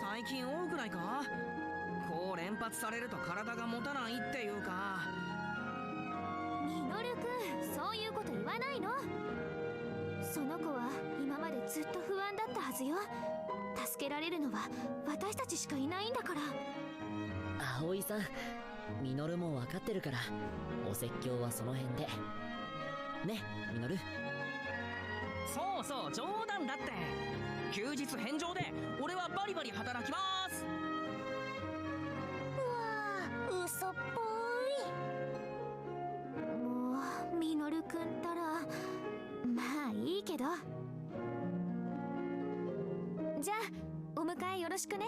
最近多くないか？こう連発されると体が持たないっていうか。ミノルくん、そういうこと言わないの。その子は今までずっと不安だったはずよ。助けられるのは私たちしかいないんだから。葵さん、ミノルも分かってるから、お説教はその辺で。ね、ミノル。そうそう、冗談だって。休日返上で俺はバリバリ働きます。うわ、嘘っぽい。もうミノルくんったら、まあいいけど。じゃあお迎えよろしくね。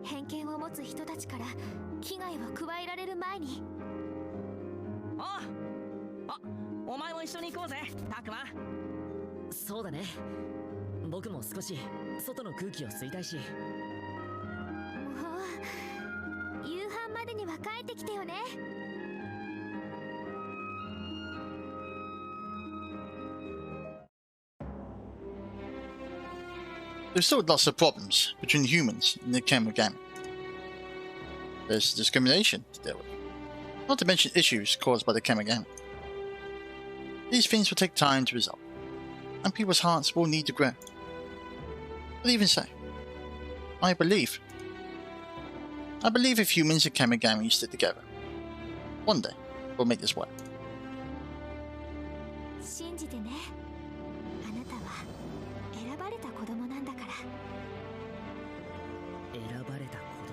偏見を持つ人たちから危害を加えられる前に。ああ、お前も一緒に行こうぜ、タクマ。そうだね。僕も少し外の空気を吸いたいし。もう夕飯までには帰ってきてよね。There's still lots of problems between humans and the Kamigami. There's discrimination to deal with, not to mention issues caused by the Kamigami. These things will take time to resolve, and people's hearts will need to grow. But even so, I believe if humans and Kamigami stick together, one day we'll make this work. 信じてね。あなたは選ばれた子供なんだから。選ばれた子供。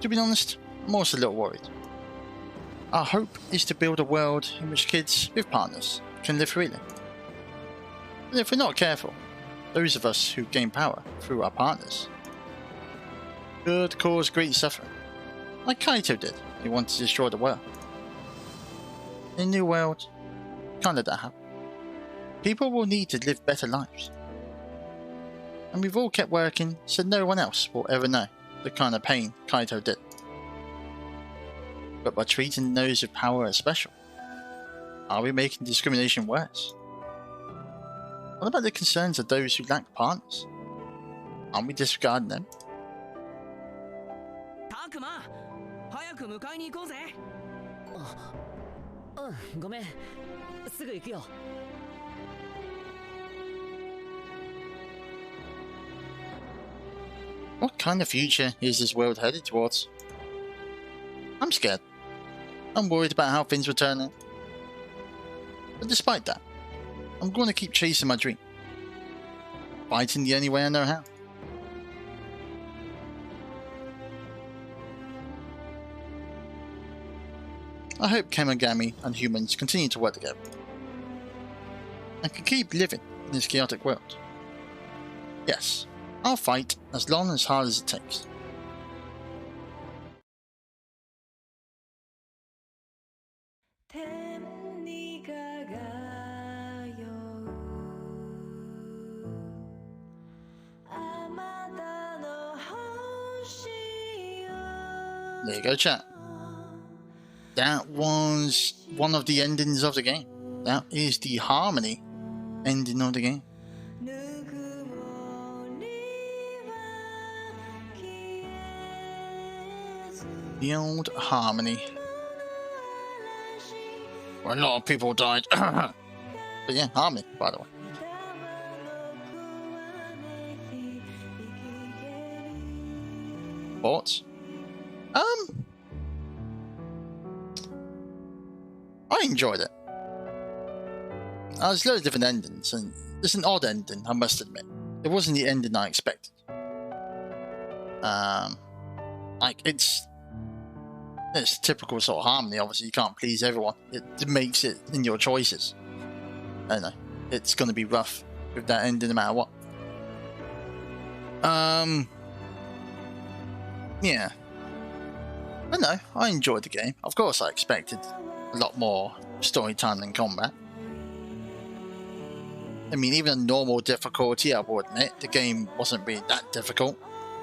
To be honest, I'm also a little worried. Our hope is to build a world in which kids with partners can live freely. But if we're not careful, those of us who gain power through our partners could cause great suffering, like Kaito did when he wanted to destroy the world. In a new world, can't let that happen. People will need to live better lives. And we've all kept working so no one else will ever know the kind of pain Kaito did. But by treating those with power as special, are we making discrimination worse? What about the concerns of those who lack partners? Aren't we disregarding them? タクマ、早く迎えに行こうぜ。ごめん、すぐ行くよ。What kind of future is this world headed towards? I'm scared. I'm worried about how things will turn out. But despite that, I'm going to keep chasing my dream. Fighting the only way I know how. I hope Kamigami and humans continue to work together and can keep living in this chaotic world. Yes, I'll fight as long and as hard as it takes. There you go, chat. That was one of the endings of the game. That is the Harmony ending of the game. The old Harmony. Well, a lot of people died. But yeah, Harmony, by the way. Thoughts? I enjoyed it. There's loads of different endings, and it's an odd ending, I must admit. It wasn't the ending I expected. Like, it's typical sort of Harmony. Obviously, you can't please everyone. It makes it in your choices. I don't know. It's going to be rough with that ending no matter what. Yeah. But no, I enjoyed the game. Of course, I expected a lot more story time than combat. I mean, even a normal difficulty, I will admit, the game wasn't really that difficult.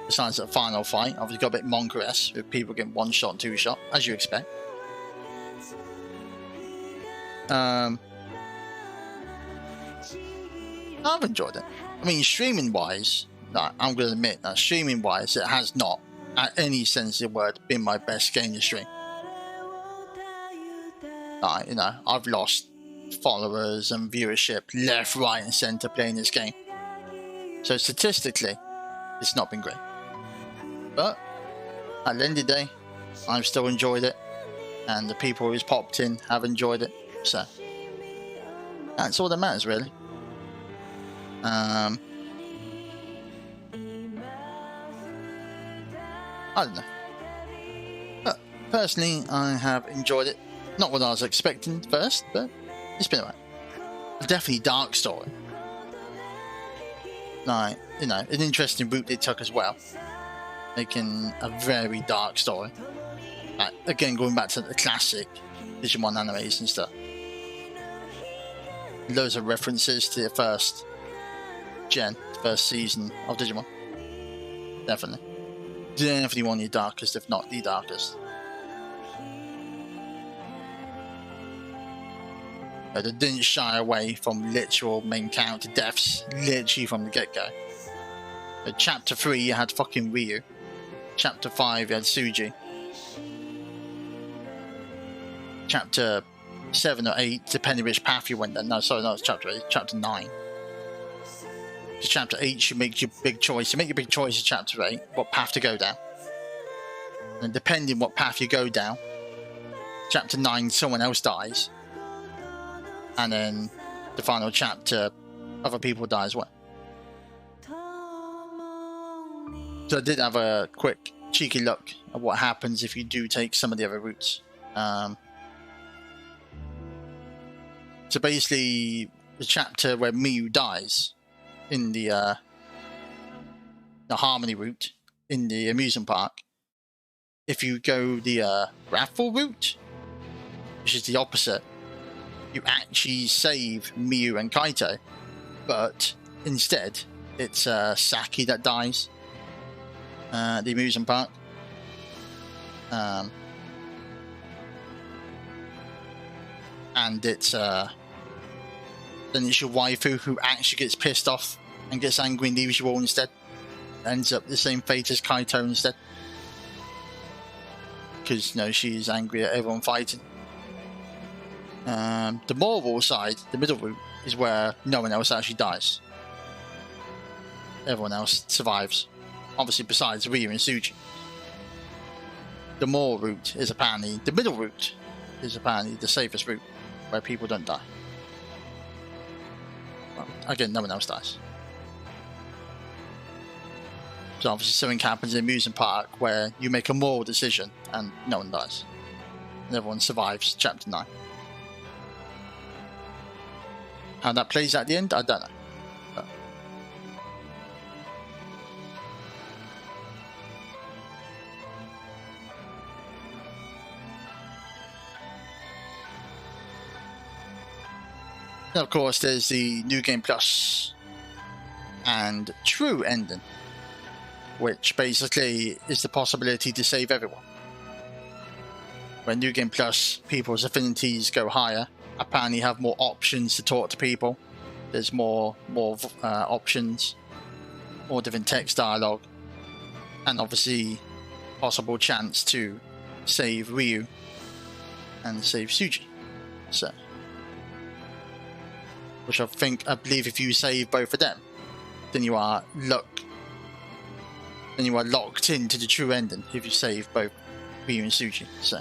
Besides the final fight, obviously got a bit Monker-esque with people getting one shot and two shot, as you expect. I've enjoyed it. I mean, streaming-wise, I'm going to admit that streaming-wise, it has not, at any sense of the word, been my best game to stream. You know, I've lost followers and viewership left, right, and center playing this game. So statistically, it's not been great. But at the end of the day, I've still enjoyed it, and the people who's popped in have enjoyed it. So that's all that matters, really. I don't know. But personally, I have enjoyed it. Not what I was expecting first, but it's been alright. Definitely dark story. Like, you know, an interesting route they took as well. Making a very dark story. Like, again, going back to the classic Digimon animes and stuff. Loads of references to the first season of Digimon. Definitely. Definitely one of the darkest, if not the darkest. But they didn't shy away from literal main character deaths, literally from the get-go. But chapter 3, you had fucking Ryu. Chapter 5, you had Suji. Chapter 7 or 8, depending which path you went down. No, sorry, no, it's chapter 8. Chapter 9. Because chapter 8, you make your big choice. You make your big choice in chapter 8, what path to go down. And depending what path you go down, chapter 9, someone else dies. And then the final chapter, other people die as well. So I did have a quick, cheeky look at what happens if you do take some of the other routes. So basically, the chapter where Miyu dies in the Harmony route in the amusement park, if you go the Wrathful route, which is the opposite, you actually save Miyu and Kaito, but instead it's Saki that dies at the amusement park. And it's then it's your waifu who actually gets pissed off and gets angry and leaves you all instead. Ends up the same fate as Kaito instead, because you know she's angry at everyone fighting. The moral side, the middle route, is where no one else actually dies. Everyone else survives, obviously besides Ryu and Suji. The moral route is apparently, the middle route is apparently the safest route, where people don't die. Well, again, no one else dies. So obviously something happens in the amusement park where you make a moral decision and no one dies. And everyone survives chapter 9. How that plays at the end, I don't know. But then of course there's the New Game Plus and True ending, which basically is the possibility to save everyone. When New Game Plus, people's affinities go higher, apparently have more options to talk to people. There's more options, more different text dialogue, and obviously possible chance to save Ryu and save Suji. So, which I believe if you save both of them, then you are locked into the true ending if you save both Ryu and Suji. So,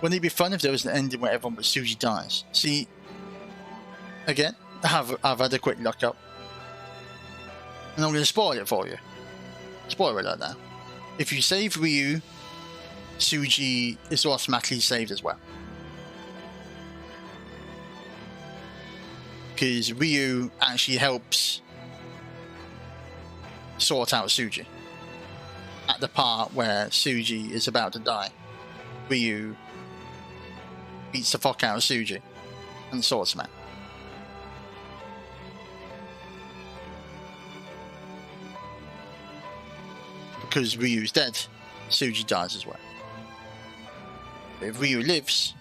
wouldn't it be fun if there was an ending where everyone but Suji dies? See, again, I've had a quick look up, and I'm going to spoil it for you. Spoiler alert now. If you save Ryu, Suji is automatically saved as well. Because Ryu actually helps sort out Suji. At the part where Suji is about to die, Ryu beats the fuck out of Suji and sorts him out. Because Ryu's dead, Suji dies as well. But if Ryu lives,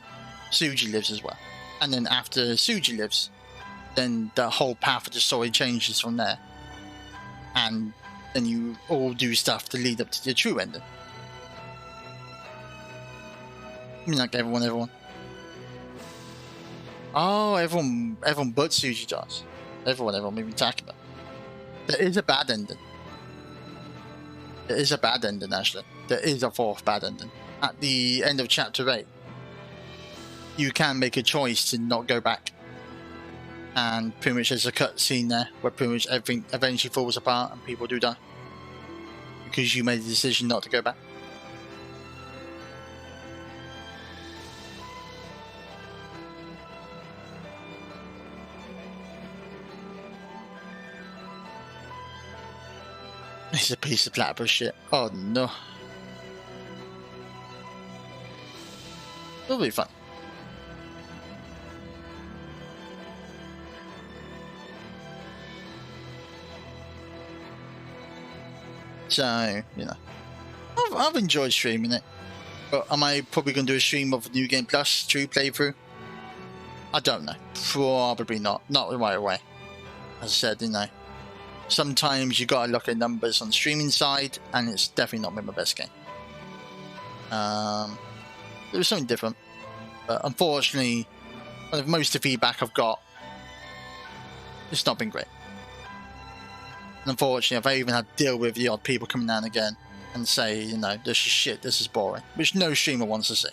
Suji lives as well. And then after Suji lives, then the whole path of the story changes from there. And then you all do stuff to lead up to the true ending. I mean, like everyone. Oh, everyone but Suji does. Everyone even Takeda. There is a bad ending. There is a bad ending, actually. There is a fourth bad ending. At the end of chapter 8, you can make a choice to not go back. And pretty much there's a cutscene there where pretty much everything eventually falls apart and people do die. Because you made the decision not to go back. It's a piece of platypus shit. Oh no. It'll be fun. So, you know, I've enjoyed streaming it. But am I probably going to do a stream of New Game Plus true playthrough? I don't know. Probably not. Not right away. As I said, you know, sometimes you gotta look at numbers on the streaming side, and it's definitely not been my best game. It was something different, but unfortunately, most of the feedback I've got, it's not been great. And unfortunately, I've even had to deal with the odd people coming down again and say, you know, this is shit, this is boring, which no streamer wants to see.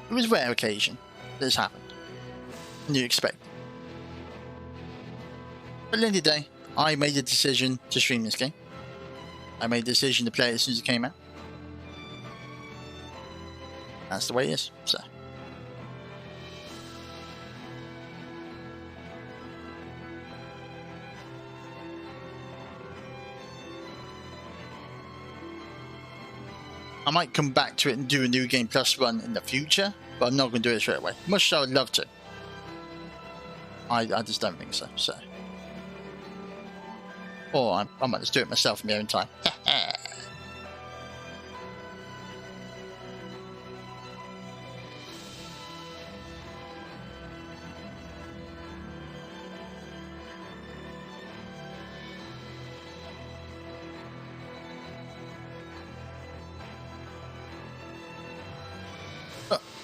It was a rare occasion that this happened, and you expect. But at the end of the day, I made the decision to stream this game. I made the decision to play it as soon as it came out. That's the way it is, so. I might come back to it and do a New Game Plus run in the future, but I'm not going to do it straight away. Much as I would love to. I just don't think so, so. Or I might just do it myself in my own time.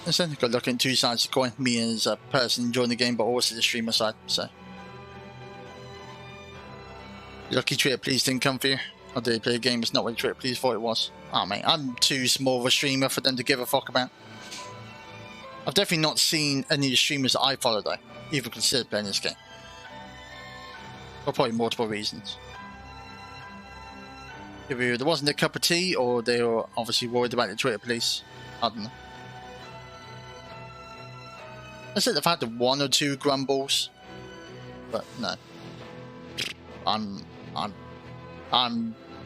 I think I've got two sides of the coin. Me as a person enjoying the game, but also the streamer side, so. Lucky Twitter Please didn't come for you. I did play a game, it's not what Twitter Please thought it was. Oh mate, I'm too small of a streamer for them to give a fuck about. I've definitely not seen any of the streamers that I follow though, even consider playing this game. For probably multiple reasons. Either there wasn't a cup of tea, or they were obviously worried about the Twitter Police. I don't know. I said I've had the one or two grumbles, but no. I'm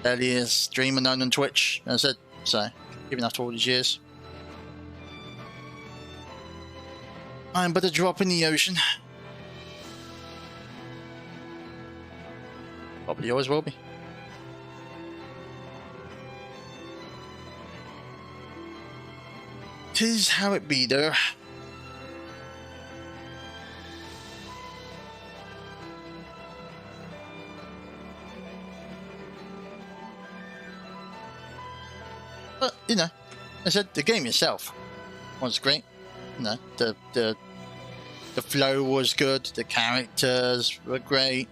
barely a streamer known on Twitch, as I said, so even after all these years. I'm but a drop in the ocean. Probably always will be. Tis how it be though. But, you know, I said the game itself was great. You know, the flow was good, the characters were great.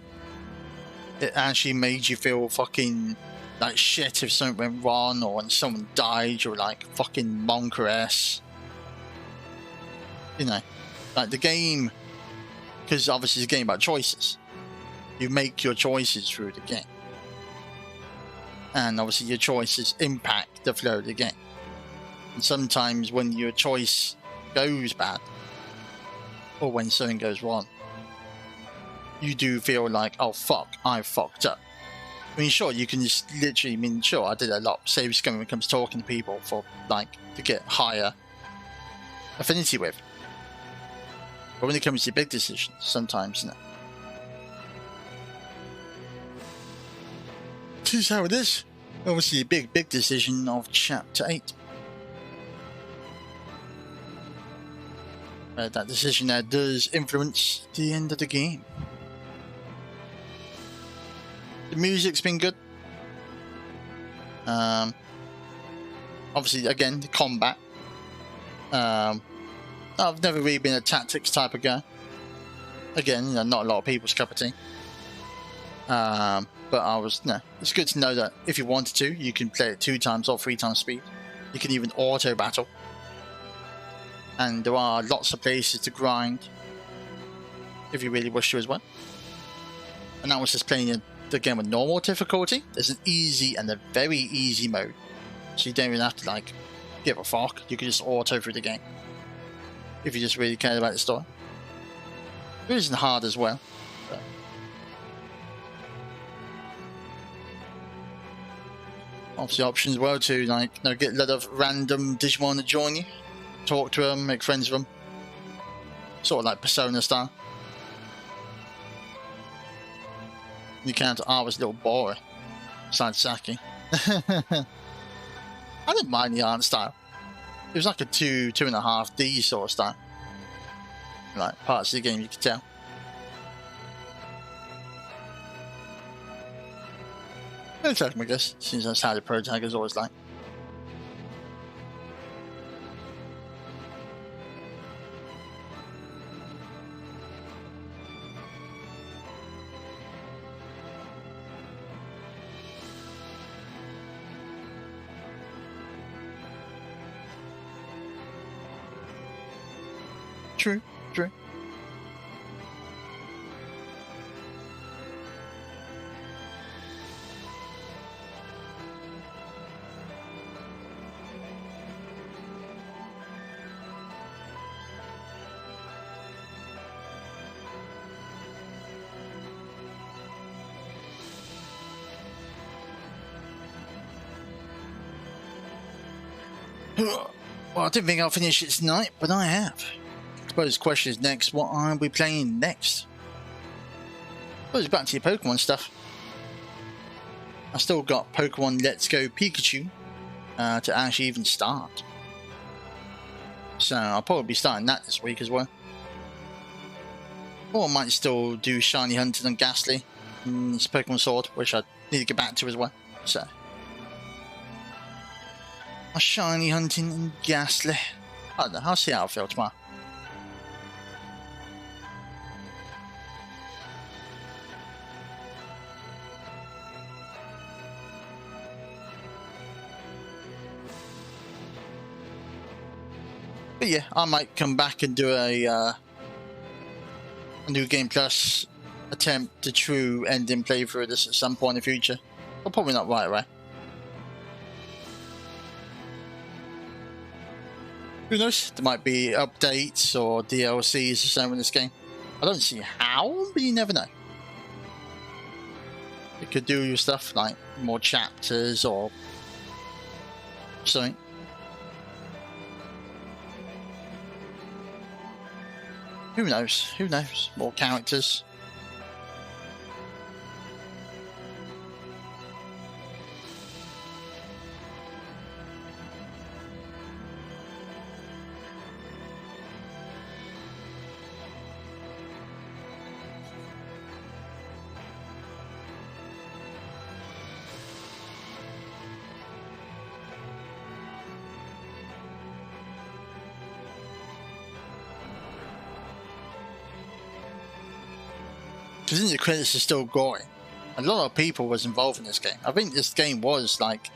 It actually made you feel fucking like shit if something went wrong, or when someone died, you were like fucking monker-ass. You know, like the game, because obviously it's a game about choices. You make your choices through the game. And obviously your choices impact the flow of the game. And sometimes when your choice goes bad, or when something goes wrong, you do feel like, oh fuck, I fucked up. I mean, sure, you can just literally, I mean, sure, I did a lot. Say when it comes to talking to people for, like, to get higher affinity with. But when it comes to big decisions, sometimes, no. This is how it is. Obviously, a big decision of Chapter 8. That decision there does influence the end of the game. The music's been good. Obviously, again, the combat. I've never really been a tactics type of guy. Again, you know, not a lot of people's cup of tea. But I was, no, it's good to know that if you wanted to, you can play it 2 times or 3 times speed. You can even auto battle. And there are lots of places to grind if you really wish to as well. And that was just playing the game with normal difficulty. There's an easy and a very easy mode. So you don't even have to, like, give a fuck. You can just auto through the game. If you just really care about the story. It isn't hard as well. But obviously options as well to, like, you know, get a lot of random Digimon to join you. Talk to them, make friends with them. Sort of like Persona style. You can't. I was a little boring. Besides Saki. I didn't mind the art style. It was like a 2.5D sort of style. Like parts of the game you could tell. It's like, I guess, since that's how the protagonist always like. True, true. Well, I didn't think I'll finish it tonight, but I have. I suppose the question is next, what are we playing next? I suppose back to your Pokemon stuff. I still got Pokemon Let's Go Pikachu to actually even start. So I'll probably be starting that this week as well. Or I might still do Shiny Hunting and Ghastly. It's Pokemon Sword, which I need to get back to as well. So a Shiny Hunting and Ghastly. I don't know, I'll see how I feel tomorrow. But yeah, I might come back and do a New Game Plus attempt to true ending playthrough of this at some point in the future. But probably not right away. Who knows? There might be updates or DLCs or something in this game. I don't see how, but you never know. It could do stuff like more chapters or something. Who knows? Who knows? More characters. Because the credits are still going. A lot of people was involved in this game. I think this game was like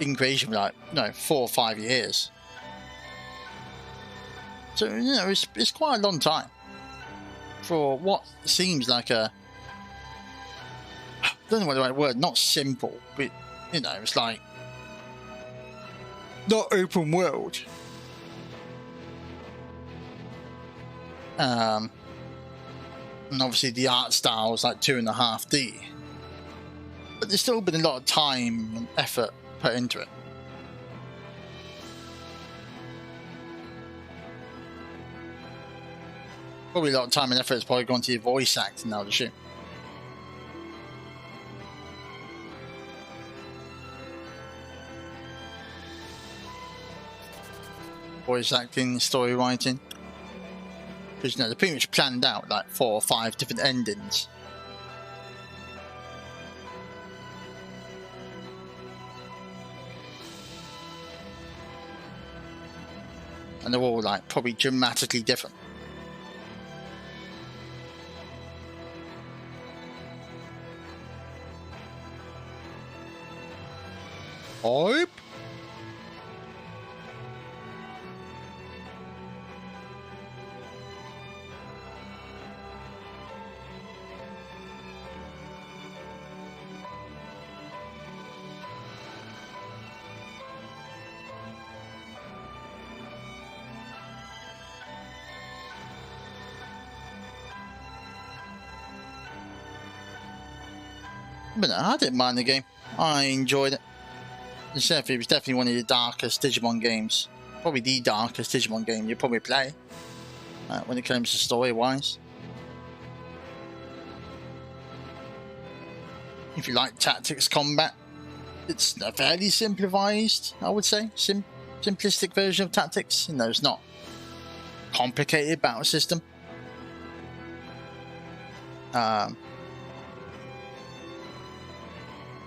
in creation for like 4 or 5 years. So you know it's quite a long time for what seems like a, I don't know what the right word, not simple, but you know it's like not open world. And obviously the art style is like 2.5D. But there's still been a lot of time and effort put into it. Probably a lot of time and effort has probably gone to your voice acting, I would assume. Voice acting, story writing. Because you know, they pretty much planned out like 4 or 5 different endings. and they're all like probably dramatically different. Hype. But no, I didn't mind the game. I enjoyed it. It was definitely one of the darkest Digimon games. Probably the darkest Digimon game you'll probably play when it comes to story-wise. If you like tactics combat, it's a fairly simplified, I would say, simplistic version of tactics. You know, it's not complicated battle system.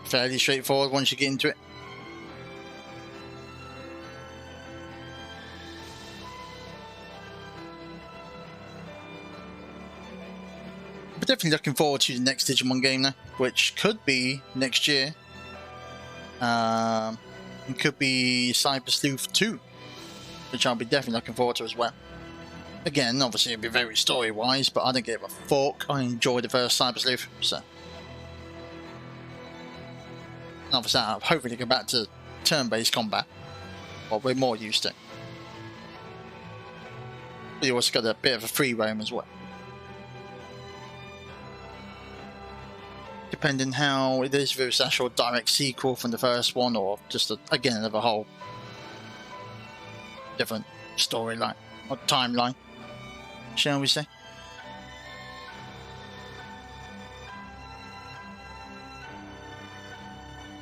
Fairly straightforward once you get into it. But definitely looking forward to the next Digimon game now, which could be next year. It could be Cyber Sleuth 2, which I'll be definitely looking forward to as well. Again, obviously it'll be very story-wise, but I don't give a fuck. I enjoyed the first Cyber Sleuth, so. Obviously, I'll hopefully go back to turn-based combat, what we're more used to. But you also got a bit of a free roam as well. Depending how it is, if it's actual direct sequel from the first one, or just again another whole different storyline or timeline, shall we say?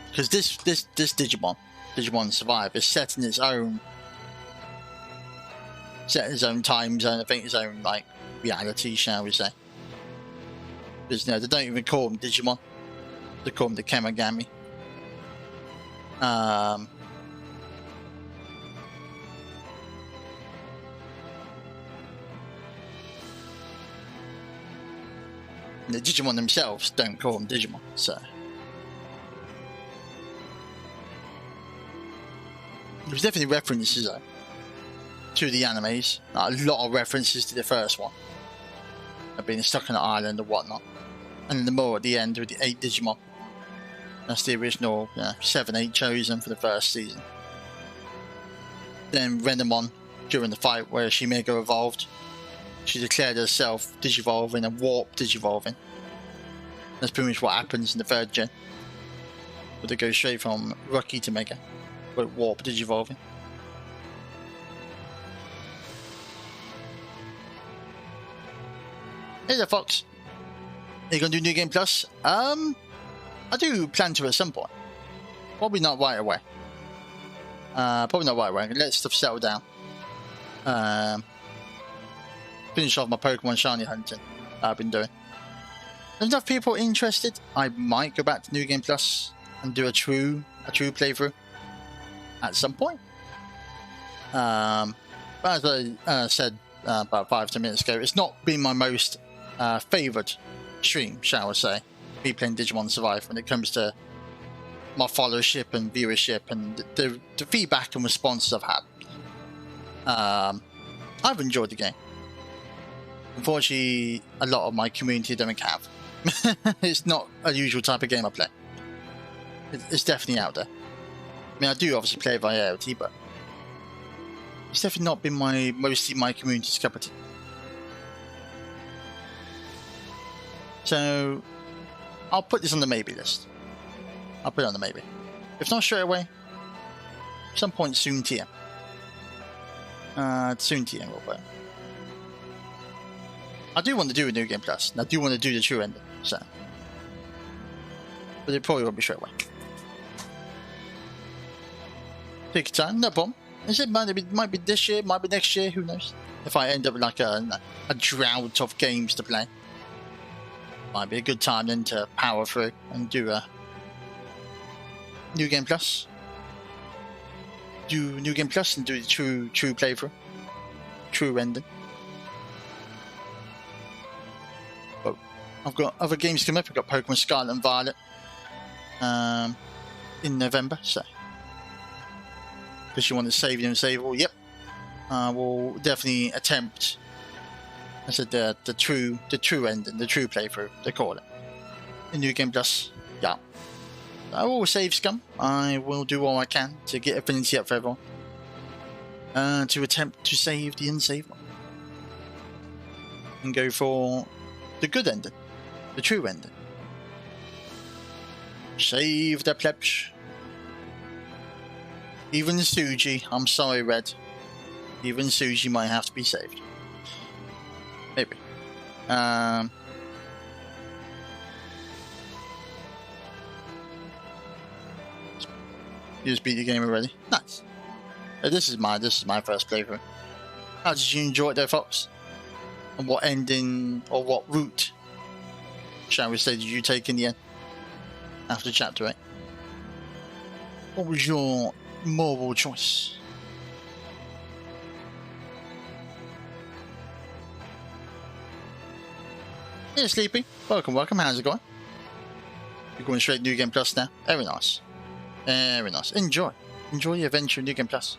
Because this Digimon Survive is set in its own time zone. I think its own like reality, shall we say? Because they don't even call them Digimon; they call them the Kemagami. The Digimon themselves don't call them Digimon, so. There's definitely references though to the animes, like, a lot of references to the first one, of being stuck on an island or whatnot, and then the more at the end with the 8 Digimon. That's the original 7-8 chosen for the first season. Then Renamon, during the fight where Shimego evolved, she declared herself Digivolving and Warp Digivolving. That's pretty much what happens in the 3rd gen, but they go straight from Rookie to Mega. With Warp Digivolving. Hey there, Fox. Are you gonna do New Game Plus? I do plan to at some point. Probably not right away. Let stuff settle down. Finish off my Pokemon Shiny hunting I've been doing. There's enough people interested. I might go back to New Game Plus and do a true playthrough at some point. But as I said about 5-10 minutes ago, it's not been my most favoured stream, shall I say, me playing Digimon Survive when it comes to my followership and viewership and the feedback and responses I've had. I've enjoyed the game. Unfortunately, a lot of my community don't have. It's not a usual type of game I play. It's definitely out there. I mean, I do obviously play via AOT, but it's definitely not been mostly my community's cup of tea. So I'll put this on the maybe list. I'll put it on the maybe. If not straight away, some point soon TM. Soon TM we'll play. I do want to do a New Game Plus, and I do want to do the true ending, so. But it probably won't be straight away. Take your time, no problem. It might be this year, might be next year, who knows? If I end up with like a drought of games to play, might be a good time then to power through and do a New Game Plus. Do New Game Plus and do the true playthrough. true ending. But I've got other games coming up. I've got Pokemon Scarlet and Violet in November, so because you want to save the unsavable, yep. We'll definitely attempt, I said, the true ending, the true playthrough, they call it. In New Game Plus, yeah. I will save scum. I will do all I can to get affinity up for everyone. To attempt to save the unsavable. And go for the good ending, the true ending. Save the plebs. Even Suji, I'm sorry, Red. Even Suji might have to be saved. Maybe. You just beat the game already. Nice. This is my first playthrough. How did you enjoy it, though, Fox? And what ending or what route, shall we say, did you take in the end after Chapter 8? What was your moral choice? Hey, Sleepy. Welcome. How's it going? You're going straight to New Game Plus now. Very nice. Very nice. Enjoy the adventure in New Game Plus.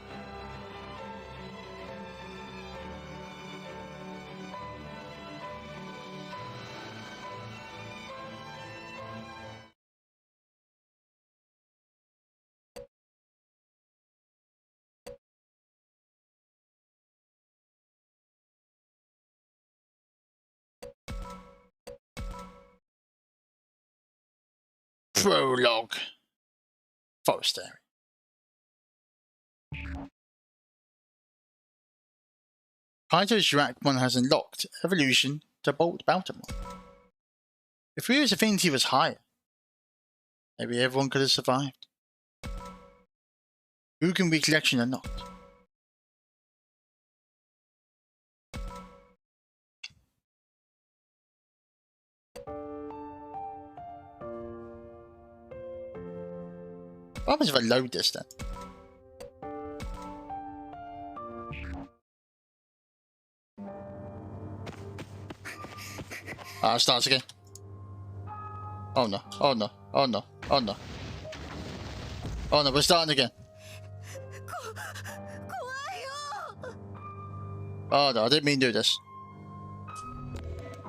Prologue. Forest area. Kaito's Dracmon has unlocked evolution to Bolt Baltimore. If Ryu's affinity was higher, maybe everyone could have survived. Rugen recollection unlocked. What happens if I load this then? It starts again. Oh no, oh no, oh no, oh no. Oh no, we're starting again. Oh no, I didn't mean to do this.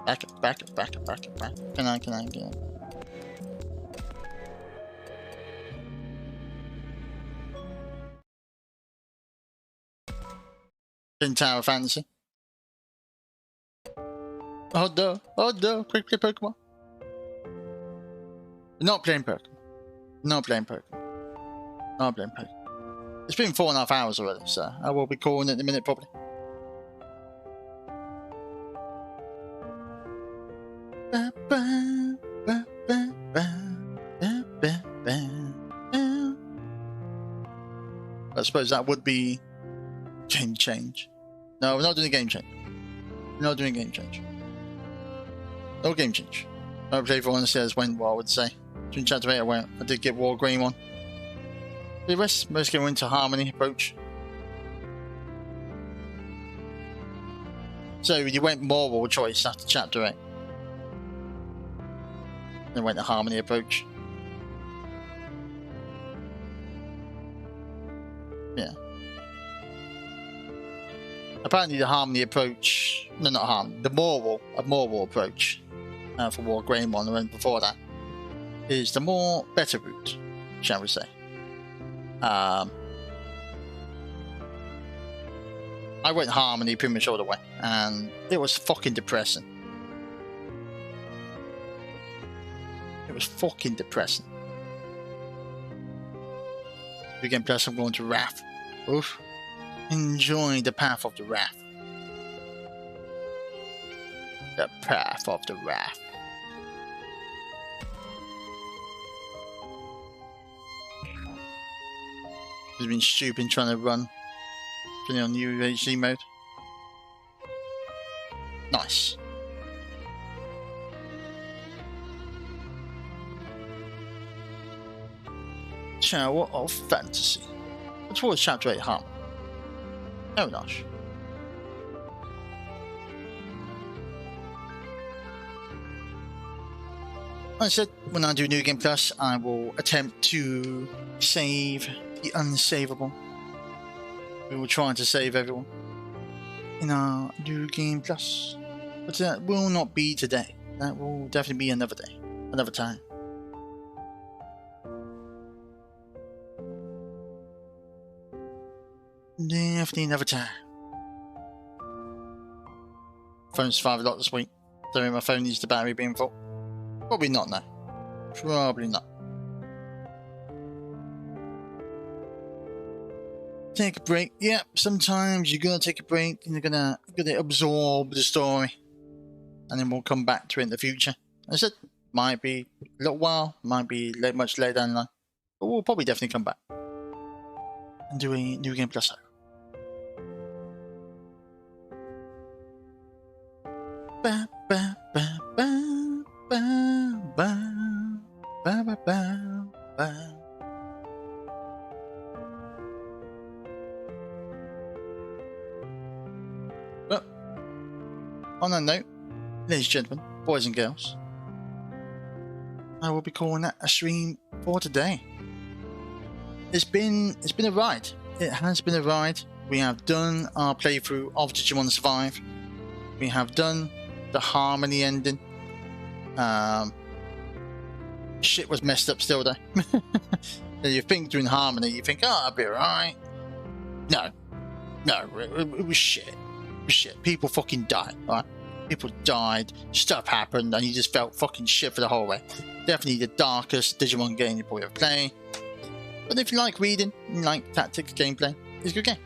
Back up. Can I? In Tower Fantasy. Oh no, quick play Pokemon. Not playing Pokemon. It's been 4.5 hours already, so I will be calling it in a minute probably. I suppose that would be game change. No, we're not doing game change. No game change. I believe everyone says went well, I would say. During Chapter 8 I did get War Green one. The rest mostly went to Harmony approach. So you went moral choice after Chapter 8. Then went to Harmony approach. Yeah. Apparently the Harmony approach, no, not Harmony, the moral approach for War Green one, and before that, is the better route, shall we say. I went Harmony pretty much all the way, and it was fucking depressing. Again, plus I'm going to Wrath. Oof. Enjoy the path of the Wrath. The path of the Wrath. It's been stupid trying to run. Putting on new HD mode. Nice. Tower of Fantasy. Towards Chapter 8 Harmony. Oh gosh. I said, when I do New Game Plus, I will attempt to save the unsavable. We will try to save everyone in our New Game Plus. But that will not be today. That will definitely be another day. Another time. Definitely another time. Phone survived a lot this week. So my phone needs the battery being full. Probably not, no. Probably not. Take a break. Yeah, sometimes you're gonna take a break and you're gonna absorb the story. And then we'll come back to it in the future. As I said, might be a little while, might be much later down the line. But we'll probably definitely come back. And do a New Game Plus. Ba ba ba ba ba ba ba ba ba ba. Well, on that note, ladies and gentlemen, boys and girls, I will be calling that a stream for today. It's been a ride. It has been a ride. We have done our playthrough of Digimon Survive. We have done the Harmony ending. Shit was messed up still though. You think doing Harmony, you think, oh, I'll be alright. No, it was shit. It was shit. People fucking died, alright? People died, stuff happened, and you just felt fucking shit for the whole way. Definitely the darkest Digimon game you probably ever play. But if you like reading, you like tactics gameplay, it's a good game.